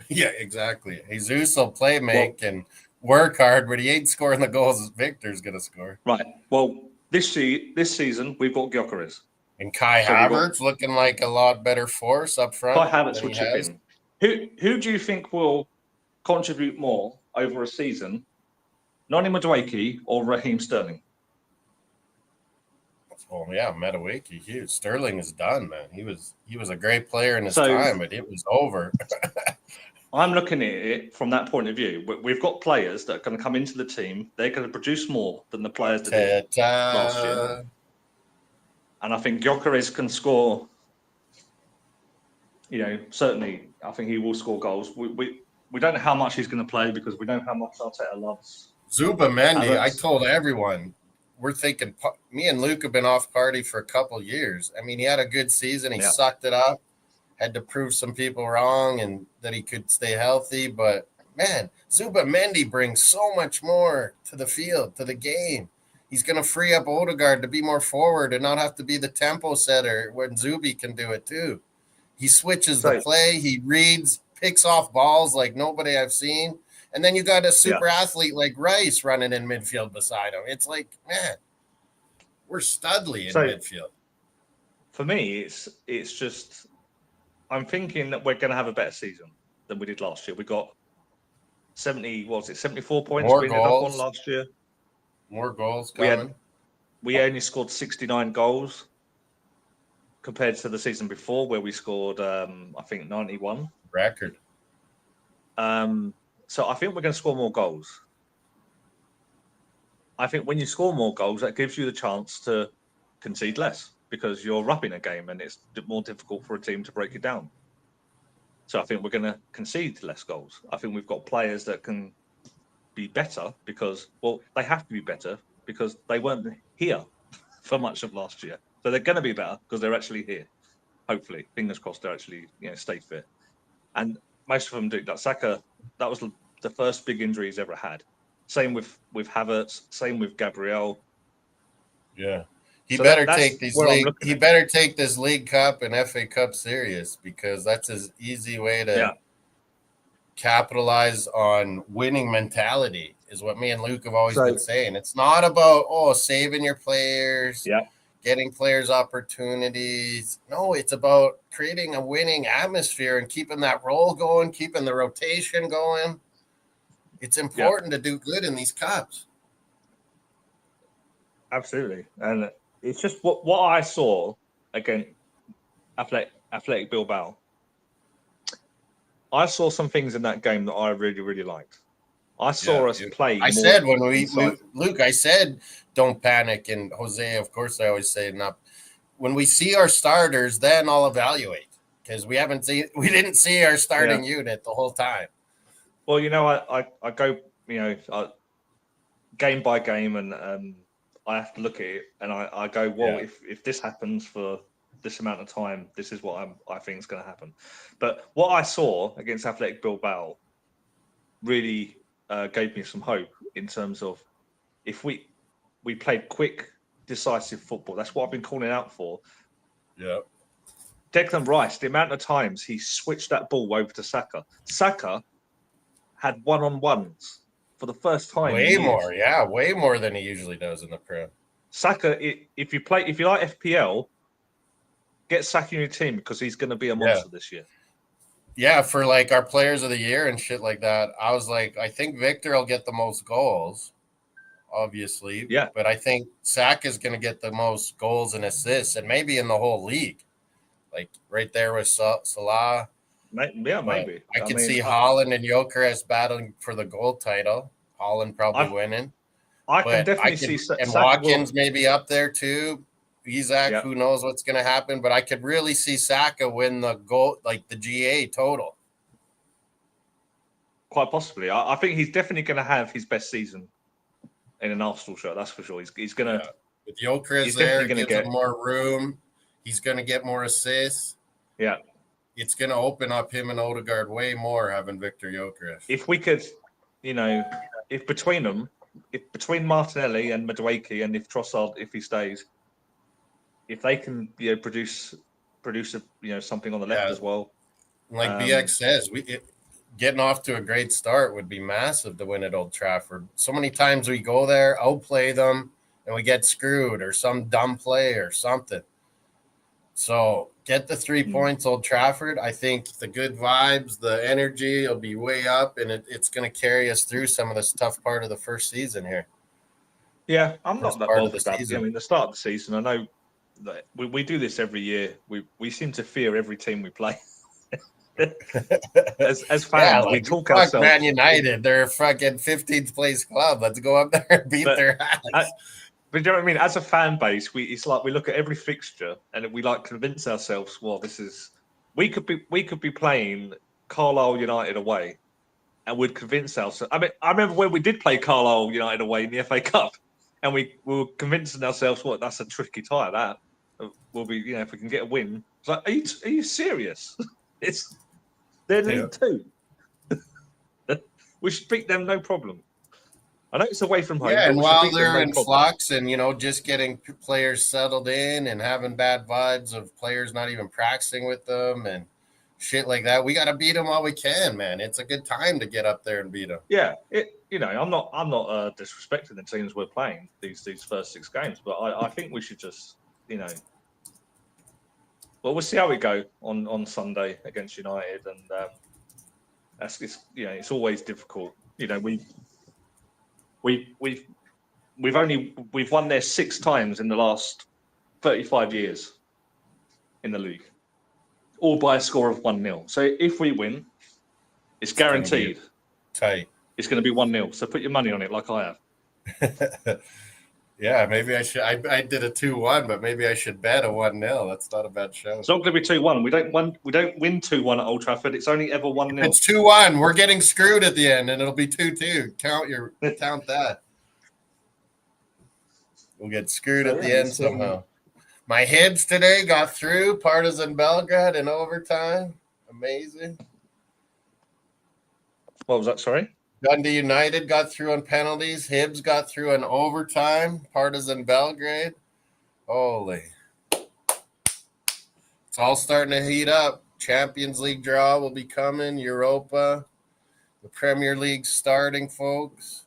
Yeah, exactly. Jesus will make and work hard, but he ain't scoring the goals Victor's going to score. Right. Well, this season, we've got Gyökeres. And Kai Havertz looking like a lot better force up front. Kai Havertz will chip in. Who do you think will contribute more over a season, Noni Madueke or Raheem Sterling? Oh yeah, Madueke, huge. Sterling is done, man. He was a great player in his time, but it was over. I'm looking at it from that point of view. We've got players that are going to come into the team. They're going to produce more than the players that did last year. And I think Gyökeres can score. Certainly, I think he will score goals. We don't know how much he's going to play because we know how much Arteta loves Zubamendi. I told everyone, we're thinking. Me and Luke have been off party for a couple years. I mean, he had a good season. He sucked it up. Had to prove some people wrong and that he could stay healthy. But man, Zubamendi brings so much more to the field, to the game. He's going to free up Odegaard to be more forward and not have to be the tempo setter when Zubi can do it too. He switches the play. He reads, picks off balls like nobody I've seen. And then you got a super athlete like Rice running in midfield beside him. It's like, man, we're studly in midfield. For me, it's just, I'm thinking that we're going to have a better season than we did last year. We got 74 points we ended up on last year. More goals coming. We only scored 69 goals compared to the season before where we scored, I think, 91. Record. So I think we're going to score more goals. I think when you score more goals, that gives you the chance to concede less because you're up in a game and it's more difficult for a team to break it down. So I think we're going to concede less goals. I think we've got players that can be better because, well, they have to be better because they weren't here for much of last year. So they're going to be better because they're actually here. Hopefully, fingers crossed, they're actually stay fit. And most of them do. That Saka, that was the first big injury he's ever had. Same with Havertz. Same with Gabriel. Yeah, he better take these league. He better take this League Cup and FA Cup serious because that's his easy way to capitalize on winning mentality. Is what me and Luke have always been saying. It's not about saving your players, getting players opportunities. No, it's about creating a winning atmosphere and keeping that roll going, keeping the rotation going. It's important to do good in these cups. Absolutely. And it's just what I saw against Athletic Bilbao. I saw some things in that game that I really, really liked. I saw us play. I said when Luke, I said, don't panic. And Jose, of course, I always say, when we see our starters, then I'll evaluate because we didn't see our starting unit the whole time. Well, I go, game by game, and I have to look at it, and I go, well, if this happens for this amount of time, this is what I think is going to happen. But what I saw against Athletic Bilbao really gave me some hope in terms of if we played quick, decisive football. That's what I've been calling out for. Yeah. Declan Rice, the amount of times he switched that ball over to Saka. Saka had one-on-ones for the first time. Way more than he usually does in the Prem. Saka, if you like FPL, get Saka in your team because he's going to be a monster this year. Yeah, for like our players of the year and shit like that, I was like, I think Victor will get the most goals, obviously. Yeah. But I think Saka is going to get the most goals and assists, and maybe in the whole league. Like right there with Salah. Yeah, maybe. I can see Haaland and Gyökeres battling for the gold title. Haaland probably winning. I can definitely see and Watkins maybe up there too. Isak, who knows what's going to happen, but I could really see Saka win the goal, like the GA total. Quite possibly. I think he's definitely going to have his best season in an Arsenal shirt. That's for sure. He's going to. With Gyökeres there, gives him more room. He's going to get more assists. Yeah. it's going to open up him and Odegaard way more having Victor Gyökeres. If we could, if between them, if between Martinelli and Madueke, and if Trossard, if he stays, if they can, produce something on the left as well. Like BX says, getting off to a great start would be massive to win at Old Trafford. So many times we go there, outplay them, and we get screwed or some dumb play or something. So get the 3 points, Old Trafford. I think the good vibes, the energy will be way up, and it's going to carry us through some of this tough part of the first season here. Yeah, I'm not that bothered about it. I mean, the start of the season, I know that we do this every year. We seem to fear every team we play. as fans, we talk ourselves. Man United, they're a fucking 15th place club. Let's go up there and beat their ass. But you know what I mean? As a fan base, it's like we look at every fixture and we like convince ourselves, well, we could be playing Carlisle United away, and we'd convince ourselves. I mean, I remember when we did play Carlisle United away in the FA Cup, and we were convincing ourselves, well, that's a tricky tie. That will be, if we can get a win. It's like, are you serious? They're League Two. We should beat them, no problem. I know it's away from home. Yeah, and while they're in flux and, just getting players settled in and having bad vibes of players not even practicing with them and shit like that, we got to beat them while we can, man. It's a good time to get up there and beat them. Yeah, I'm not disrespecting the teams we're playing these first 6 games, but I think we should just, well, we'll see how we go on Sunday against United, and it's always difficult. We've won there 6 times in the last 35 years in the league, all by a score of 1-0. So if we win, it's guaranteed. Tight. It's going to be 1-0. So put your money on it, like I have. Yeah, maybe I should. I did a 2-1, but maybe I should bet a 1-0. That's not a bad show. It's not going to be 2-1. We don't win 2-1 at Old Trafford. It's only ever 1-0. It's 2-1. We're getting screwed at the end, and it'll be 2-2. Count that. We'll get screwed at the end somehow. My Hibs today got through Partizan Belgrade in overtime. Amazing. What was that? Sorry. Dundee United got through on penalties. Hibs got through in overtime. Partizan Belgrade. Holy. It's all starting to heat up. Champions League draw will be coming. Europa. The Premier League starting, folks.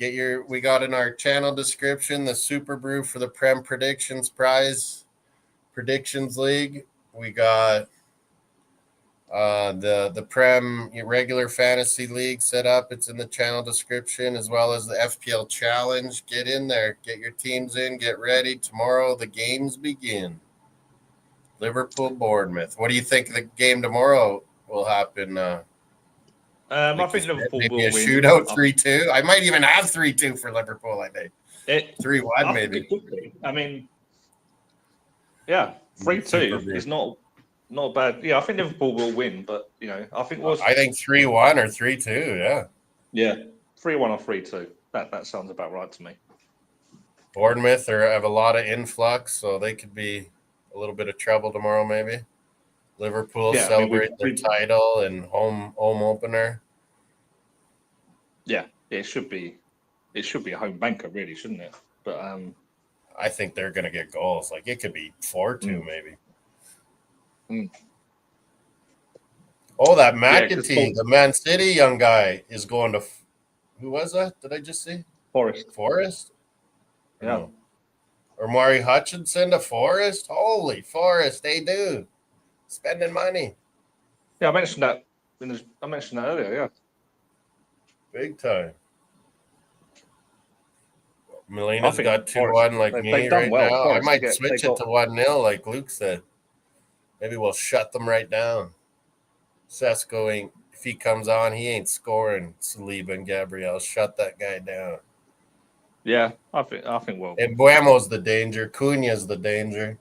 We got in our channel description the Superbru for the Prem Predictions Prize Predictions League. We got the Prem regular fantasy league set up. It's in the channel description, as well as the FPL Challenge. Get in there, get your teams in, get ready. Tomorrow the games begin. Liverpool, Bournemouth. What do you think the game tomorrow will happen? I think Liverpool will win. Maybe a shootout, 3-2. I might even have 3-2 for Liverpool. I think 3-1 maybe. I mean, yeah, 3-2 is not bad. Yeah, I think Liverpool will win, but I think 3-1 or 3-2. Yeah. Yeah, 3-1 or 3-2. That sounds about right to me. Bournemouth have a lot of influx, so they could be a little bit of trouble tomorrow, maybe. Liverpool celebrate their title and home opener. Yeah, it should be a home banker, really, shouldn't it? But I think they're going to get goals. Like it could be 4-2, maybe. Oh, that McAtee, the Man City young guy, is going to. Who was that? Did I just see? Forest. Yeah. No. Or Maury Hutchinson to Forest. Holy Forest, they do. Spending money. Yeah, I mentioned that earlier, yeah. Big time. Molina's got 2-1 like me right now. I might switch it to 1-0 like Luke said. Maybe we'll shut them right down. Sesko if he comes on, he ain't scoring. Saliba and Gabriel. Shut that guy down. Yeah, I think we'll. And Buemo's the danger. Cunha's the danger.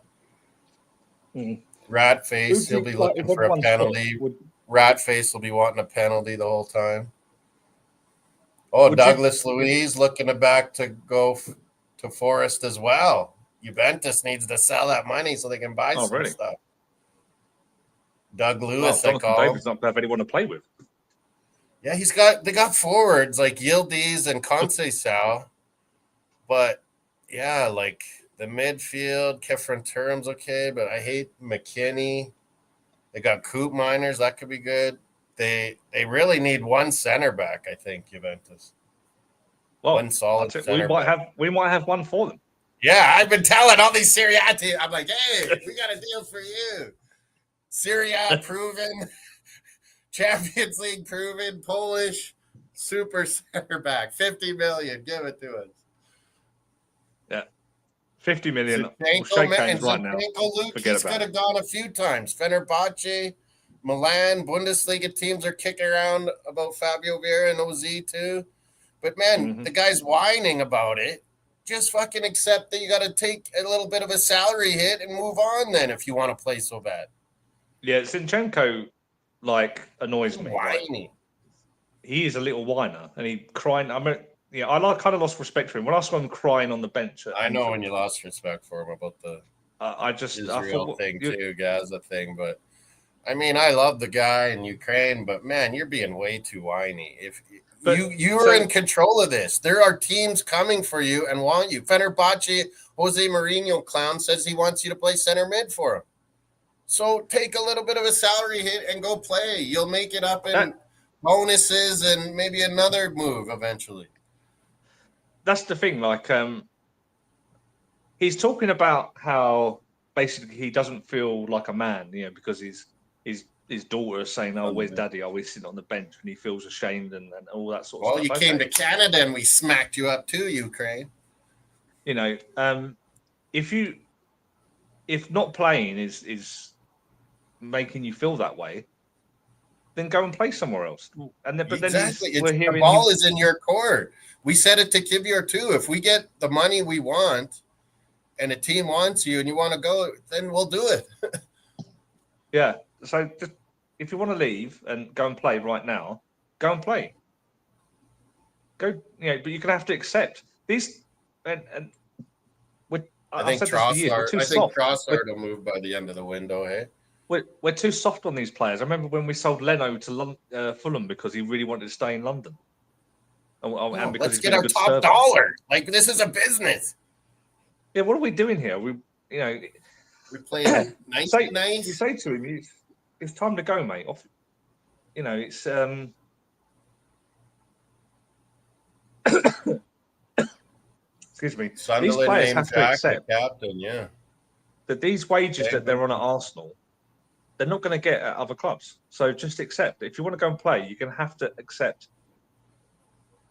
Ratface, he'll be looking for a penalty. Ratface will be wanting a penalty the whole time. Oh, Douglas Luiz looking to go to Forest as well. Juventus needs to sell that money so they can buy some stuff. Doug Lewis, I Jonathan call him. David's not going to have anyone to play with. Yeah, they got forwards like Yildiz and Conceição. But yeah, like the midfield, Kefren Turam's okay, but I hate McKinney. They got Coop Miners, that could be good. They really need one center back, I think, Juventus. Well, one solid center back. We might have one for them. Yeah, I've been telling all these Serie A teams, I'm like, hey, we got a deal for you. Serie A proven, Champions League proven, Polish super center back, 50 million. Give it to us. Yeah, 50 million. We'll shake hands right now. He's could have gone a few times. Fenerbahce, Milan, Bundesliga teams are kicking around about Fabio Vieira and OZ too. But man, the guy's whining about it. Just fucking accept that you got to take a little bit of a salary hit and move on then if you want to play so bad. Yeah, Zinchenko annoys me. Whiny. He is a little whiner and he crying. I kind of lost respect for him when I saw him crying on the bench. I know when you lost respect for him about the Israel thing too, Gaza thing. But I mean, I love the guy in Ukraine, but man, you're being way too whiny. You are in control of this. There are teams coming for you and want you. Fenerbahce, Jose Mourinho clown says he wants you to play center mid for him. So take a little bit of a salary hit and go play. You'll make it up in bonuses and maybe another move eventually. That's the thing. He's talking about how basically he doesn't feel like a man, because his daughter is saying, "Oh, where's Daddy? Oh, he's sitting on the bench," and he feels ashamed and all that sort of stuff. Well, you came to Canada and we smacked you up too, Ukraine. If not playing is making you feel that way, then go and play somewhere else. The ball is in your court. We said it to Kivior too. If we get the money we want and a team wants you and you want to go, then we'll do it. Yeah. So if you want to leave and go and play right now, go and play. Go, but you're gonna have to accept these. I think Trossard will move by the end of the window. Hey, we're too soft on these players. I remember when we sold Leno to Fulham because he really wanted to stay in London. And let's get our top dollar. Like this is a business. Yeah, what are we doing here? We playing nice. You say to him, it's time to go, mate. Off. It's excuse me. Sunderland these players have to accept captain, that these wages that they're on at Arsenal, they're not going to get at other clubs. So just accept. If you want to go and play, you're going to have to accept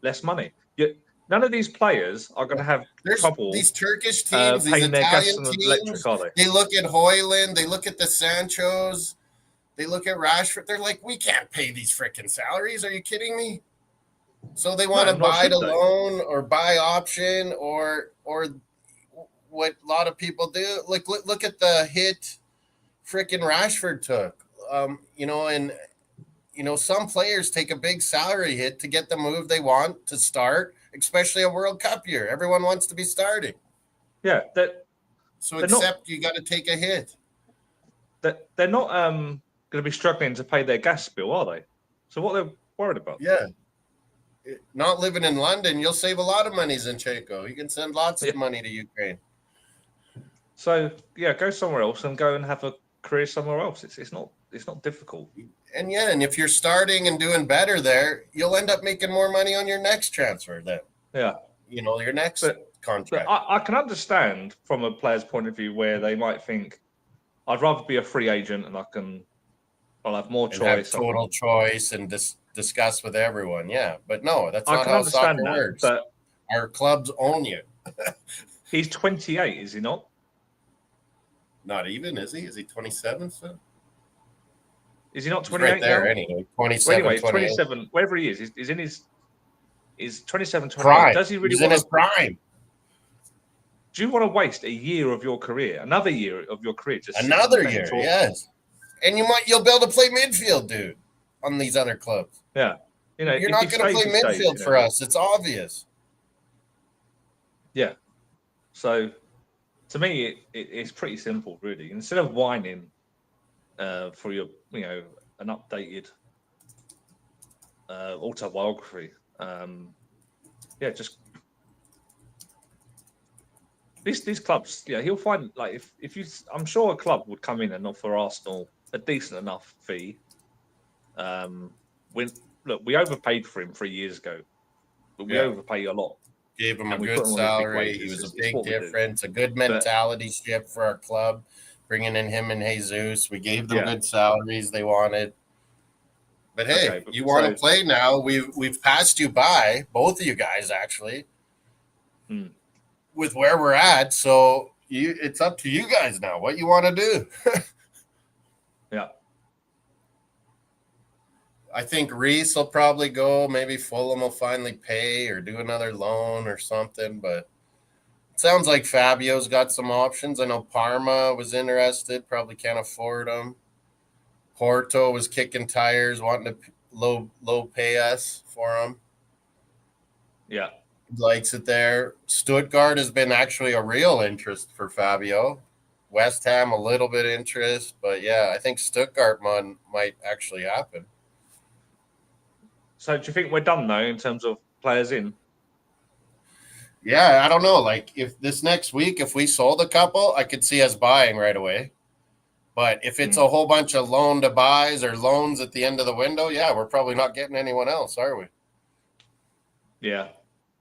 less money. None of these players are going to have trouble. These Turkish teams, these Italian teams, they look at Højlund, they look at the Sanchos, they look at Rashford. They're like, we can't pay these freaking salaries. Are you kidding me? So they want to buy the loan or buy option or what a lot of people do. Like look at the hit freaking Rashford took. Some players take a big salary hit to get the move they want to start, especially a World Cup year. Everyone wants to be starting. Yeah. You got to take a hit. They're not going to be struggling to pay their gas bill, are they? So what they're worried about? Yeah. Not living in London, you'll save a lot of money, Zinchenko. You can send lots of money to Ukraine. So go somewhere else and go and have a career somewhere else. It's not difficult. And if you're starting and doing better there, you'll end up making more money on your next transfer then. Yeah. Your next contract. But I can understand from a player's point of view where they might think, I'd rather be a free agent and I'll have more choice. Have total choice and discuss with everyone. Yeah. But no, that's not how soccer works. But our clubs own you. He's 28, is he not? Not even, is he? Is he 27 still? Is he not 28 right there now? Anyway, 27, anyway, 27, wherever he is, he's in his 27, 28. Prime. Does he really in his prime? Do you want to waste a year of your career, another year of your career? Another year, yes. And you'll be able to play midfield, dude, on these other clubs. Yeah. You're not going to play midfield for us. It's obvious. Yeah. So, to me, it's pretty simple, really. Instead of whining for your an updated autobiography. Just these clubs. Yeah, he'll find like if you. I'm sure a club would come in and offer Arsenal a decent enough fee. We overpaid for him 3 years ago, but we overpay a lot. Gave him a we good put him on these big salary. wages. He was It's a big what we do. difference, a good mentality shift for our club, bringing in him and Jesus. We gave them good salaries they wanted. But hey, you want to play now. We've passed you by, both of you guys, actually, with where we're at. So it's up to you guys now what you want to do. Yeah. I think Reese will probably go. Maybe Fulham will finally pay or do another loan or something. But it sounds like Fabio's got some options. I know Parma was interested. Probably can't afford them. Porto was kicking tires, wanting to low pay us for him. Yeah. Likes it there. Stuttgart has been actually a real interest for Fabio. West Ham, a little bit of interest. But, yeah, I think Stuttgart might actually happen. So do you think we're done, though, in terms of players in? Yeah, I don't know. Like, if this next week, if we sold a couple, I could see us buying right away. But if it's a whole bunch of loan to buys or loans at the end of the window, yeah, we're probably not getting anyone else, are we? Yeah,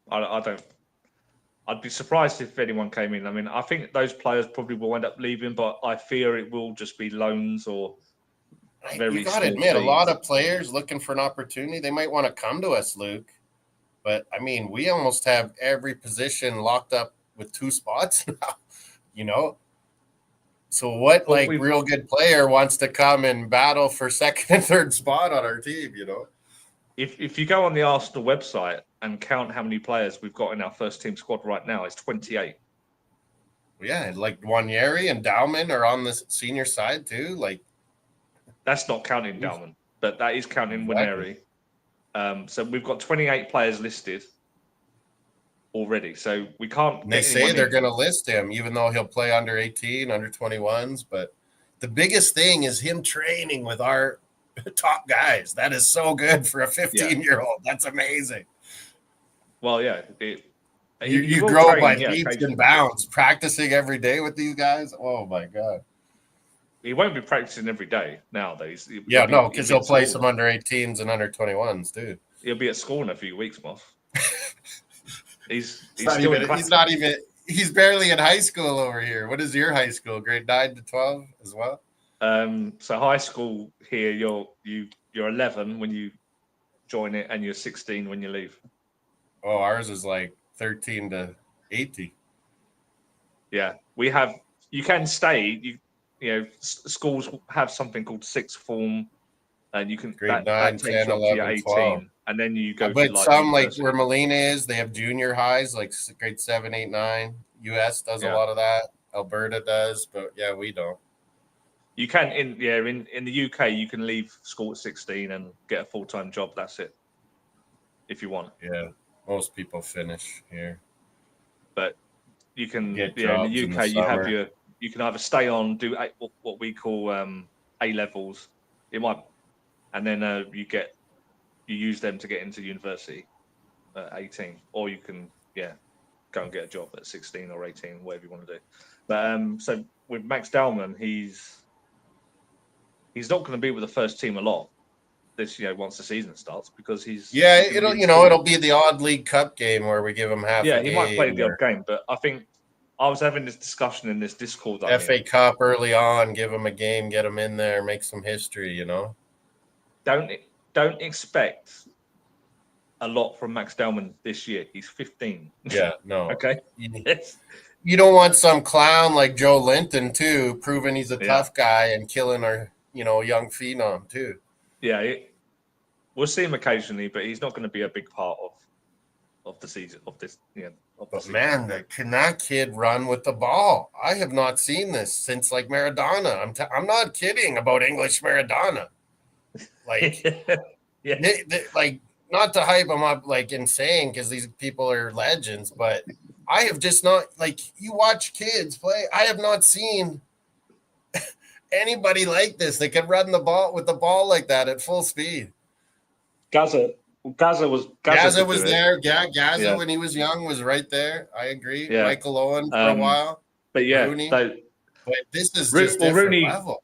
I don't. I'd be surprised if anyone came in. I mean, I think those players probably will end up leaving, but I fear it will just be loans or very. You got to admit, a lot of players looking for an opportunity, they might want to come to us, Luke. But I mean, we almost have every position locked up with 2 spots now, So what real good player wants to come and battle for second and third spot on our team, If you go on the Arsenal website and count how many players we've got in our first team squad right now, it's 28. Yeah, like Wanyeri and Dowman are on the senior side too. Like, that's not counting Dowman, but that is counting Wanyeri. So we've got 28 players listed already. So we can't. They say they're going to list him, even though he'll play under 18, under 21s. But the biggest thing is him training with our top guys. That is so good for a 15-year-old. That's amazing. Well, yeah. You grow by leaps and bounds, practicing every day with these guys. Oh, my God. He won't be practicing every day nowadays. Because he'll play some under 18s and under 21s, too. He'll be at school in a few weeks, Moss. He's barely in high school over here. What is your high school? Grade 9 to 12 as well? So high school here, you're 11 when you join it, and you're 16 when you leave. Oh, ours is like 13 to 18. Yeah, you can stay. Schools have something called sixth form, and you can grade 9, 10, 11, 12. And then you go. But some like where Molina is, they have junior highs like grade 7, 8, 9. US does a lot of that. Alberta does, but yeah, we don't. You can in the UK you can leave school at 16 and get a full-time job. That's it. If you want. Yeah, most people finish here. But you can get in the UK you can either stay on, do what we call A levels. It might, and then you use them to get into university at 18, or you can go and get a job at 16 or 18, whatever you want to do. But so with Max Dowman, he's not going to be with the first team a lot this once the season starts, because it'll be the odd League Cup game where we give him half. Yeah, he might play the odd game, but I think I was having this discussion in this Discord. FA Cup early on, give him a game, get him in there, make some history. Don't expect a lot from Max Dowman this year. He's 15. Yeah, no. Okay. You don't want some clown like Joe Linton too, proving he's a tough guy and killing our young phenom too. Yeah, we'll see him occasionally, but he's not going to be a big part of the season of this. Man, can that kid run with the ball? I have not seen this since like Maradona. I'm not kidding about English Maradona. Like, not to hype him up like insane, because these people are legends, but I have just not, like, you watch kids play. I have not seen anybody like this. They could run the ball with the ball like that at full speed. Gaza was there. Yeah, Gaza when he was young was right there. I agree. Yeah. Michael Owen for a while. But yeah, Rooney. But this is just different Rooney, level.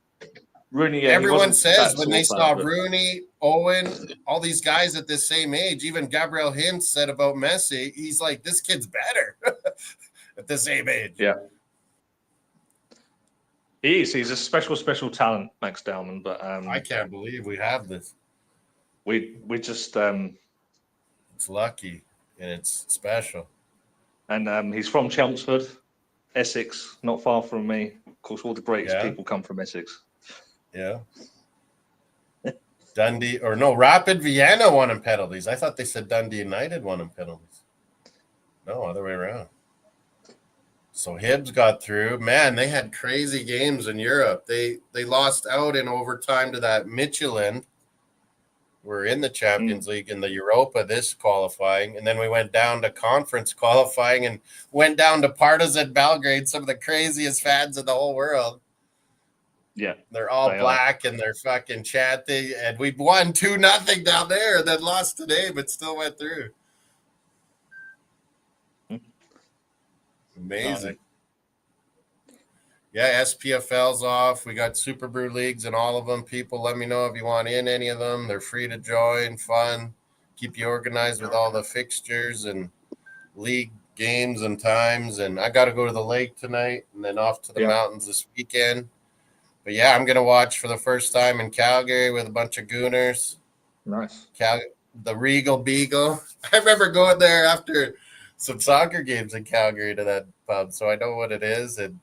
Rooney, yeah, everyone says when they saw Rooney, Owen, all these guys at the same age, even Gabriel Hintz said about Messi, he's like, this kid's better at the same age. Yeah. He is. He's a special talent, Max Dowman. But I can't believe we have this. We just it's lucky and it's special. And he's from Chelmsford, Essex, not far from me. Of course, all the greatest people come from Essex. Yeah. Dundee Rapid Vienna won in penalties. I thought they said Dundee United won in penalties. No, other way around. So Hibs got through. Man, they had crazy games in Europe. They lost out in overtime to that Michelin. We're in the Champions League in the Europa this qualifying. And then we went down to conference qualifying and went down to Partizan Belgrade, some of the craziest fans in the whole world. Yeah. They're all black and they're fucking chanting. And we won 2-0 down there and then lost today, but still went through. Amazing. Yeah, SPFL's off. We got Superbru leagues in all of them. People, let me know if you want in any of them. They're free to join, fun. Keep you organized with all the fixtures and league games and times. And I got to go to the lake tonight and then off to the mountains this weekend. But yeah, I'm going to watch for the first time in Calgary with a bunch of Gooners. Nice. The Regal Beagle. I remember going there after some soccer games in Calgary to that pub, so I know what it is. And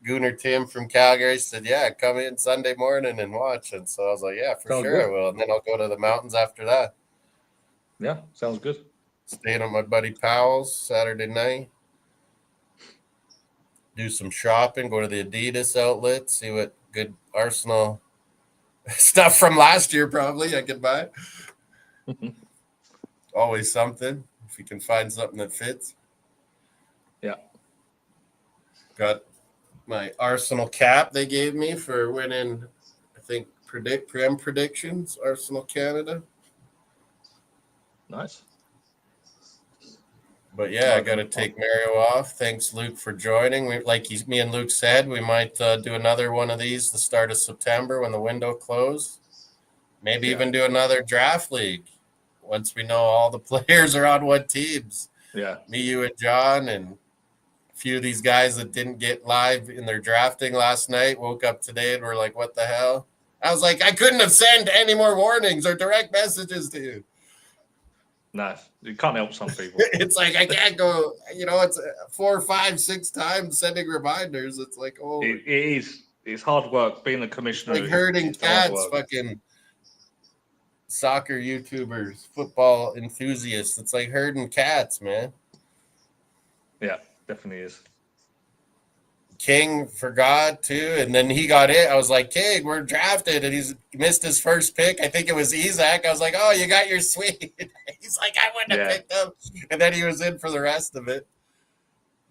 Gooner Tim from Calgary said, yeah, come in Sunday morning and watch. And so I was like, yeah, for sure good. I will. And then I'll go to the mountains after that. Yeah, sounds good. Staying at my buddy Powell's Saturday night. Do some shopping, go to the Adidas outlet, see what good Arsenal stuff from last year probably I could buy. Always something, if you can find something that fits. Yeah. Got my Arsenal cap they gave me for winning, I think, Prem predictions, Arsenal Canada. Nice. But yeah, I got to take Mario off. Thanks, Luke, for joining. Me and Luke said, we might do another one of these the start of September when the window closed. Maybe even do another draft league once we know all the players are on what teams. Yeah. Me, you, and John, and a few of these guys that didn't get live in their drafting last night woke up today and were like, what the hell? I was like, I couldn't have sent any more warnings or direct messages to you. No, you can't help some people. It's like I can't go, it's 4, 5, 6 times sending reminders. It's like, oh. It is. It's hard work being a commissioner. Like herding cats, fucking soccer YouTubers, football enthusiasts. It's like herding cats, man. Yeah, definitely is. King forgot too, and then he got it. I was like, King, we're drafted, and he's missed his first pick. I think it was Isaac. I was like, oh, you got your sweet. He's like, I wouldn't have picked him, and then he was in for the rest of it.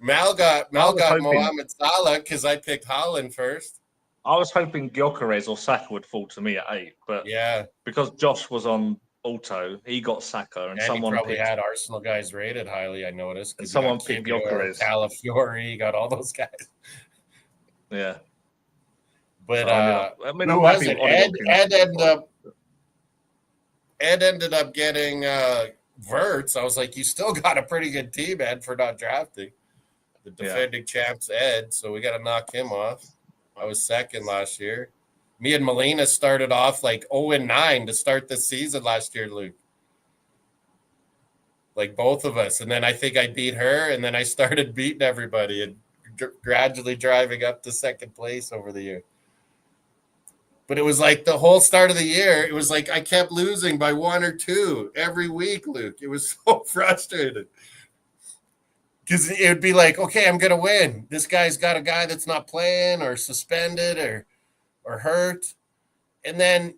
Mal got Mohamed Salah because I picked Haaland first. I was hoping Gyökeres or Saka would fall to me at 8, but because Josh was on auto, he got Saka, and someone he probably had Arsenal guys rated highly. I noticed. And someone picked Gyökeres, Calafiori, got all those guys. Yeah, but who was it? Ed ended up getting Verts. I was like, you still got a pretty good team, Ed, for not drafting the defending champs, Ed. So we got to knock him off. I was second last year. Me and Melina started off like 0-9 to start the season last year, Luke. Like both of us. And then I think I beat her, and then I started beating everybody and gradually driving up to second place over the year. But it was like the whole start of the year, it was like I kept losing by 1 or 2 every week, Luke. It was so frustrating. Because it would be like, okay, I'm going to win. This guy's got a guy that's not playing or suspended or hurt. And then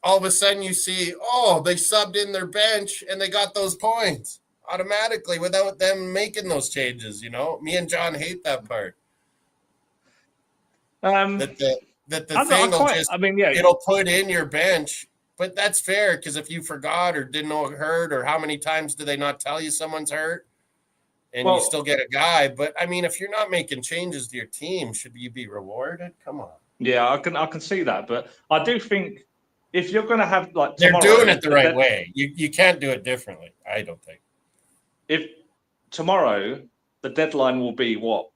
all of a sudden you see, they subbed in their bench and they got those points automatically without them making those changes, Me and John hate that part. that the thing will just, yeah, it'll put in your bench. But that's fair, because if you forgot or didn't know it hurt, or how many times do they not tell you someone's hurt, and you still get a guy. But I mean, if you're not making changes to your team, should you be rewarded? Come on. Yeah, I can see that, but I do think if you're going to have like they're doing it the right way, you can't do it differently. I don't think. If tomorrow the deadline will be what?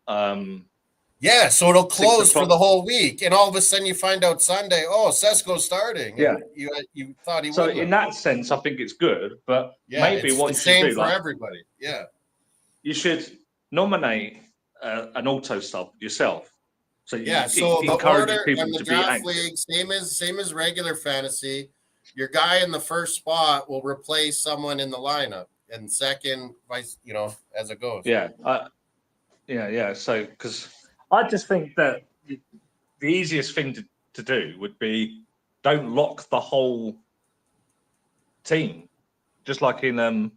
Yeah, so it'll close for the whole week, and all of a sudden you find out Sunday, oh, Sesko's starting. Yeah, you thought he would. So in that sense, I think it's good, but maybe it's what the you same should do, for everybody. Yeah, you should nominate an auto sub yourself. So so the order people and the to draft be league, same as regular fantasy. Your guy in the first spot will replace someone in the lineup, and second, vice, as it goes. Yeah, yeah. So because I just think that the easiest thing to do would be don't lock the whole team, just like in NFL.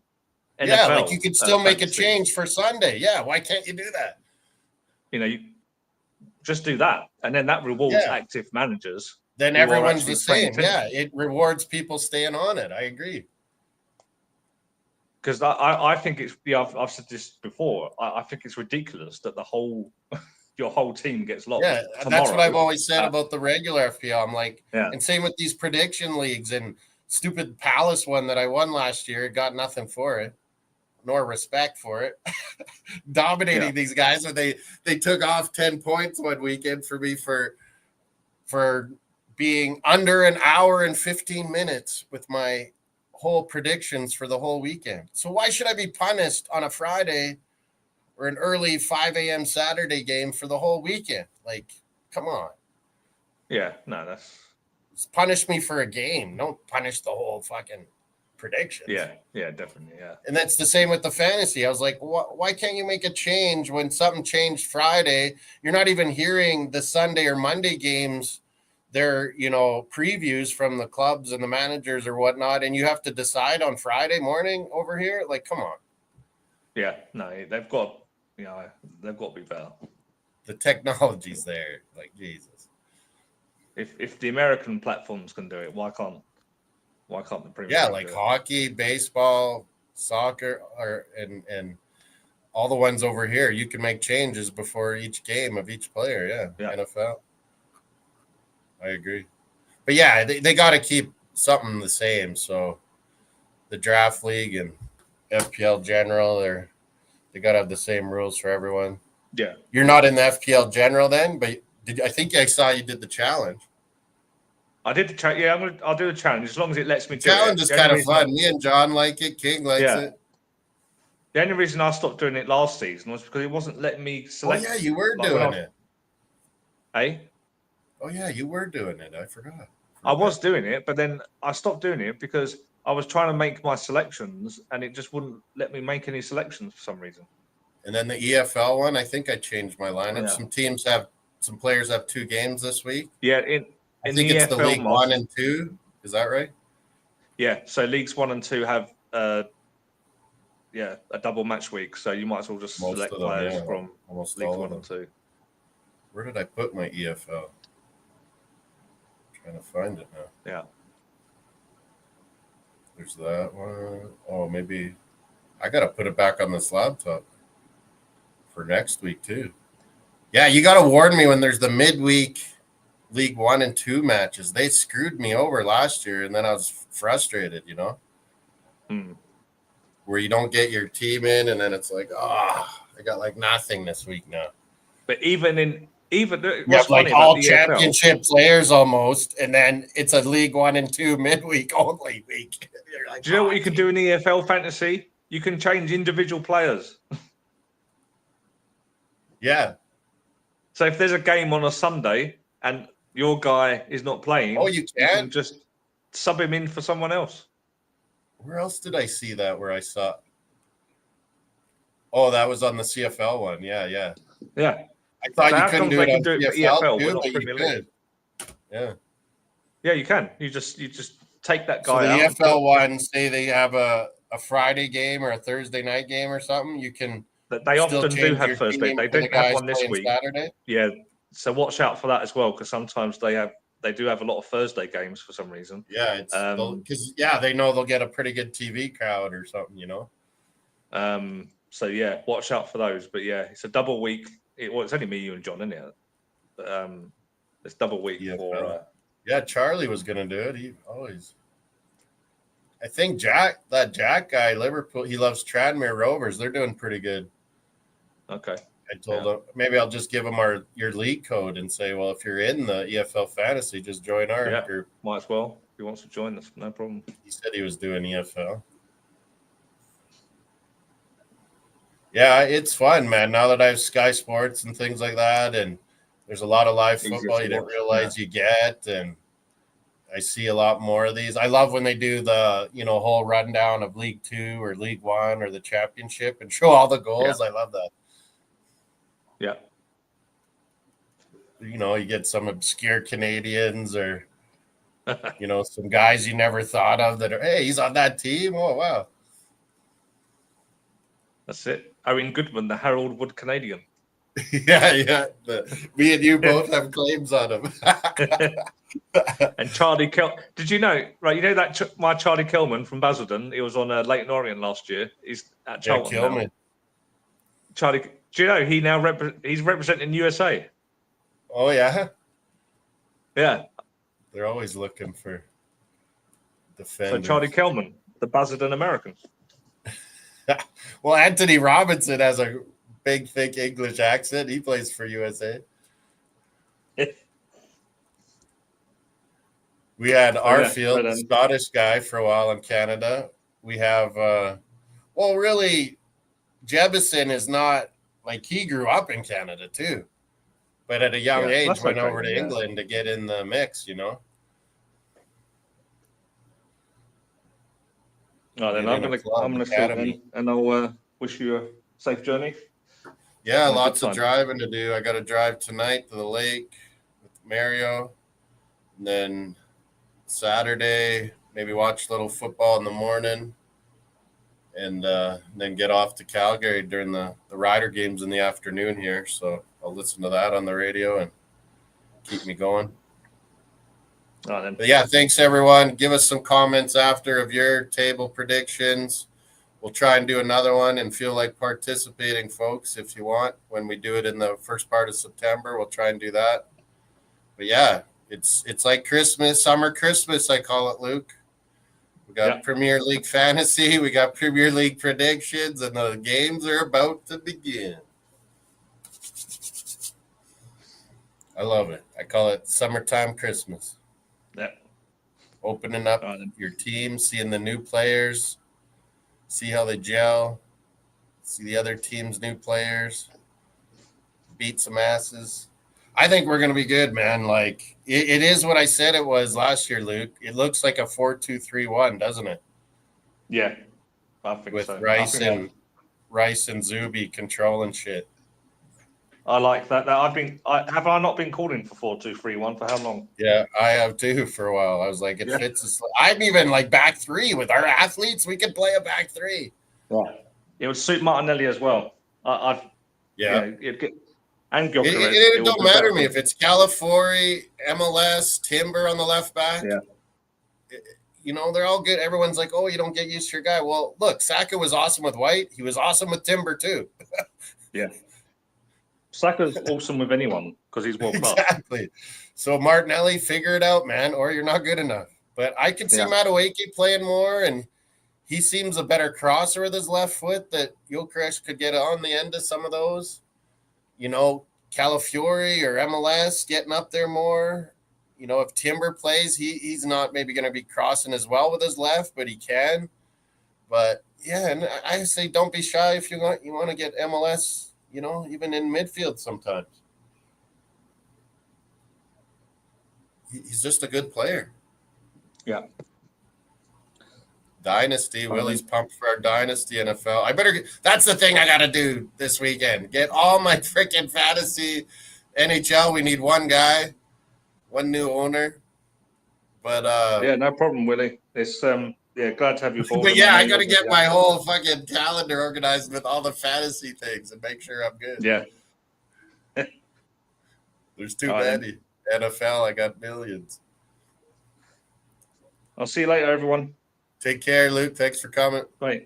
Yeah, like you could still make a change for Sunday. Yeah, why can't you do that? You just do that, and then that rewards active managers. Then everyone's the same. Yeah, it rewards people staying on it. I agree. Because I think it's I've said this before. I think it's ridiculous that your whole team gets locked. Yeah, that's what I've always said about the regular FPL. I'm like, and same with these prediction leagues and stupid Palace one that I won last year. Got nothing for it, nor respect for it. Dominating these guys, and they took off 10 points one weekend for me for being under an hour and 15 minutes with my whole predictions for the whole weekend. So why should I be punished on a Friday or an early 5 a.m. Saturday game for the whole weekend? Like, come on. Yeah, no, punish me for a game. Don't punish the whole fucking predictions. Yeah, definitely, yeah. And that's the same with the fantasy. I was like, why can't you make a change when something changed Friday? You're not even hearing the Sunday or Monday games, their previews from the clubs and the managers or whatnot, and you have to decide on Friday morning over here. Like, come on. Yeah, no, they've got to be better. The technology's there, like Jesus. If the American platforms can do it, why can't the Premier League? Yeah, like hockey, baseball, soccer, and all the ones over here, you can make changes before each game of each player. Yeah. NFL. I agree. But yeah, they got to keep something the same. So the draft league and FPL general, they got to have the same rules for everyone. Yeah. You're not in the FPL general then, but I think I saw you did the challenge. I did the challenge. Yeah, I'll do the challenge as long as it lets me do it. Challenge is kind of fun. Me and John like it. King likes it. The only reason I stopped doing it last season was because it wasn't letting me select. Oh, yeah, you were doing it. Hey? Oh, yeah, you were doing it. I forgot. I was doing it, but then I stopped doing it because I was trying to make my selections, and it just wouldn't let me make any selections for some reason. And then the EFL one, I think I changed my lineup. Yeah. Some players have 2 games this week. Yeah, I think it's EFL the League 1 and 2. Is that right? Yeah, so Leagues 1 and 2 have a double match week, so you might as well just select players from Leagues 1 and 2. Where did I put my EFL? Trying to find it now. Yeah. There's that one. Oh, maybe I got to put it back on this laptop for next week too. Yeah, you got to warn me when there's the midweek League 1 and 2 matches. They screwed me over last year, and then I was frustrated, where you don't get your team in, and then it's like, I got like nothing this week now. But even like all championship players almost, and then it's a League 1 and 2 midweek only week. Like, do you know what you can do in EFL fantasy? You can change individual players. Yeah. So if there's a game on a Sunday and your guy is not playing, you can just sub him in for someone else. Where else did I see that? Where I saw? Oh, that was on the CFL one. Yeah. Yeah. I thought you couldn't do it on CFL too, but you could. Yeah. Yeah, you can. You just take that guy out. So the EFL one, say they have a Friday game or a Thursday night game or something, you can. They often do have Thursday. They didn't have one this week. Saturday. Yeah, so watch out for that as well, because sometimes they do have a lot of Thursday games for some reason. Yeah, it's because they know they'll get a pretty good TV crowd or something, you know. So yeah, watch out for those. But yeah, it's a double week. It's only me, you, and John, isn't it? But it's double week for. Yeah, Charlie was gonna do it. He always. I think that Jack guy, Liverpool, he loves Tranmere Rovers. They're doing pretty good. Okay. I told him maybe I'll just give him your league code and say, well, if you're in the EFL Fantasy, just join our group. Might as well. If he wants to join us, no problem. He said he was doing EFL. Yeah, it's fun, man. Now that I have Sky Sports and things like that, and there's a lot of live football you didn't realize you get, and I see a lot more of these. I love when they do the whole rundown of League 2 or League 1 or the Championship and show all the goals. I love that. Yeah. You get some obscure Canadians or some guys you never thought of that are, hey, he's on that team. Oh wow. That's it. Owen Goodman, the Harold Wood Canadian. Yeah. Me and you both have claims on him. And Charlie did you know? Right, you know that my Charlie Kelman from Basildon. He was on Leighton Orient last year. He's at Charlton now. Charlie, do you know he now he's representing USA? Oh yeah. Yeah. They're always looking for defenders. So Charlie Kelman, the Basildon American. Well, Anthony Robinson has a big, thick English accent. He plays for USA. We had Arfield, the Scottish guy, for a while in Canada. We have, really, Jebison is not, he grew up in Canada too. But at a young age, went over to England to get in the mix, Oh, then I'm gonna shoot in, and I'll wish you a safe journey. Yeah, lots of driving to do. I got to drive tonight to the lake with Mario, and then Saturday maybe watch a little football in the morning, and then get off to Calgary during the Rider games in the afternoon here. So I'll listen to that on the radio and keep me going. But yeah, thanks everyone. Give us some comments after of your table predictions. We'll try and do another one and feel like participating, folks, if you want. When we do it in the first part of September, we'll try and do that. But yeah, it's like Christmas, summer Christmas, I call it, Luke. We got Premier League Fantasy, we got Premier League predictions, and the games are about to begin. I love it. I call it summertime Christmas. Yeah. Opening up your team, seeing the new players, see how they gel, see the other team's new players, beat some asses. I think we're going to be good, man. It is what I said it was last year, Luke. It looks like a 4-2-3-1, doesn't it? Yeah, I think with so. Rice and Zuby controlling shit. I like that. Have I not been calling for 4-2-3-1 for how long? Yeah, I have too for a while. I was like, it fits. I'm even back three with our athletes. We could play a back three. Yeah, it would suit Martinelli as well. And Gyökeres. It don't matter to me if it's Calafiori, MLS, Timber on the left back. Yeah. They're all good. Everyone's like, oh, you don't get used to your guy. Well, look, Saka was awesome with White. He was awesome with Timber too. Yeah. Saka's awesome with anyone because he's world class. Exactly. So Martinelli, figure it out, man, or you're not good enough. But I can see Madueke playing more, and he seems a better crosser with his left foot that Gyökeres could get on the end of some of those. Calafiori or MLS getting up there more. If Timber plays, he's not maybe going to be crossing as well with his left, but he can. But yeah, and I say don't be shy if you want to get MLS. Even in midfield sometimes. He's just a good player. Yeah. Dynasty. Willie's pumped for our Dynasty NFL. That's the thing I got to do this weekend. Get all my freaking fantasy NHL. We need one guy, one new owner. But no problem, Willie. It's glad to have you aboard. But yeah, I got to get my whole fucking calendar organized with all the fantasy things and make sure I'm good. Yeah. There's too many. NFL, I got millions. I'll see you later, everyone. Take care, Luke. Thanks for coming. Bye.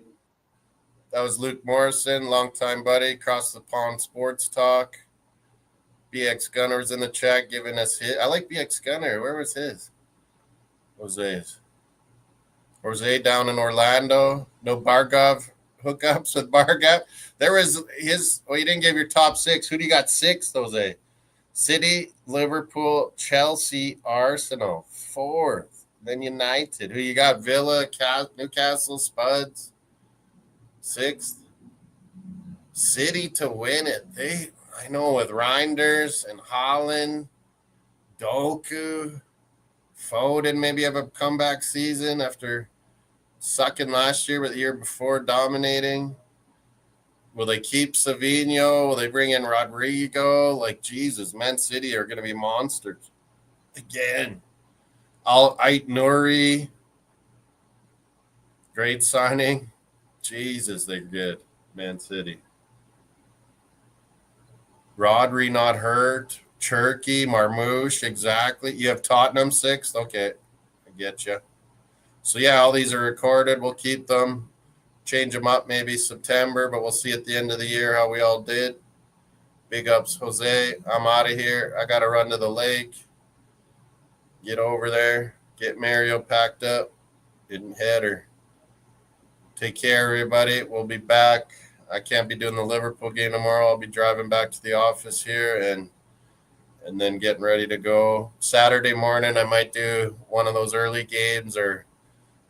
That was Luke Morrison, longtime buddy, Across the Pond Sports Talk. BX Gunner was in the chat giving us his. I like BX Gunner. Where was his? Jose down in Orlando. No Bargov hookups with Bargov. There was his. Well, you didn't give your top 6. Who do you got 6, Jose? City, Liverpool, Chelsea, Arsenal. 4th. Then United. Who you got? Villa, Newcastle, Spuds. 6th. City to win it. I know with Reinders and Holland, Doku, Foden maybe have a comeback season after sucking last year, but the year before dominating. Will they keep Savinho? Will they bring in Rodrigo? Like, Jesus, Man City are going to be monsters. Again. Ait Nouri. Great signing. Jesus, they're good. Man City. Rodri not hurt. Cherky, Marmouche, exactly. You have Tottenham 6th? Okay, I get you. So, yeah, all these are recorded. We'll keep them. Change them up maybe September, but we'll see at the end of the year how we all did. Big ups, Jose. I'm out of here. I got to run to the lake. Get over there. Get Mario packed up. Didn't head her. Take care, everybody. We'll be back. I can't be doing the Liverpool game tomorrow. I'll be driving back to the office here and then getting ready to go. Saturday morning, I might do one of those early games or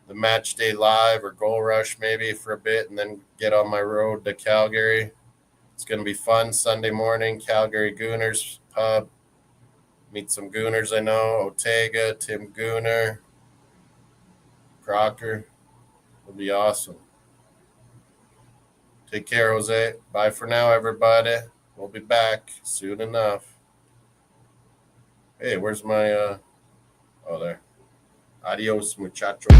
the match day live or goal rush maybe for a bit and then get on my road to Calgary. It's going to be fun Sunday morning, Calgary Gooners pub. Meet some Gooners I know, Ortega, Tim Gooner, Crocker. It'll be awesome. Take care, Jose. Bye for now, everybody. We'll be back soon enough. Hey, where's my, oh, there. Adios, muchachos.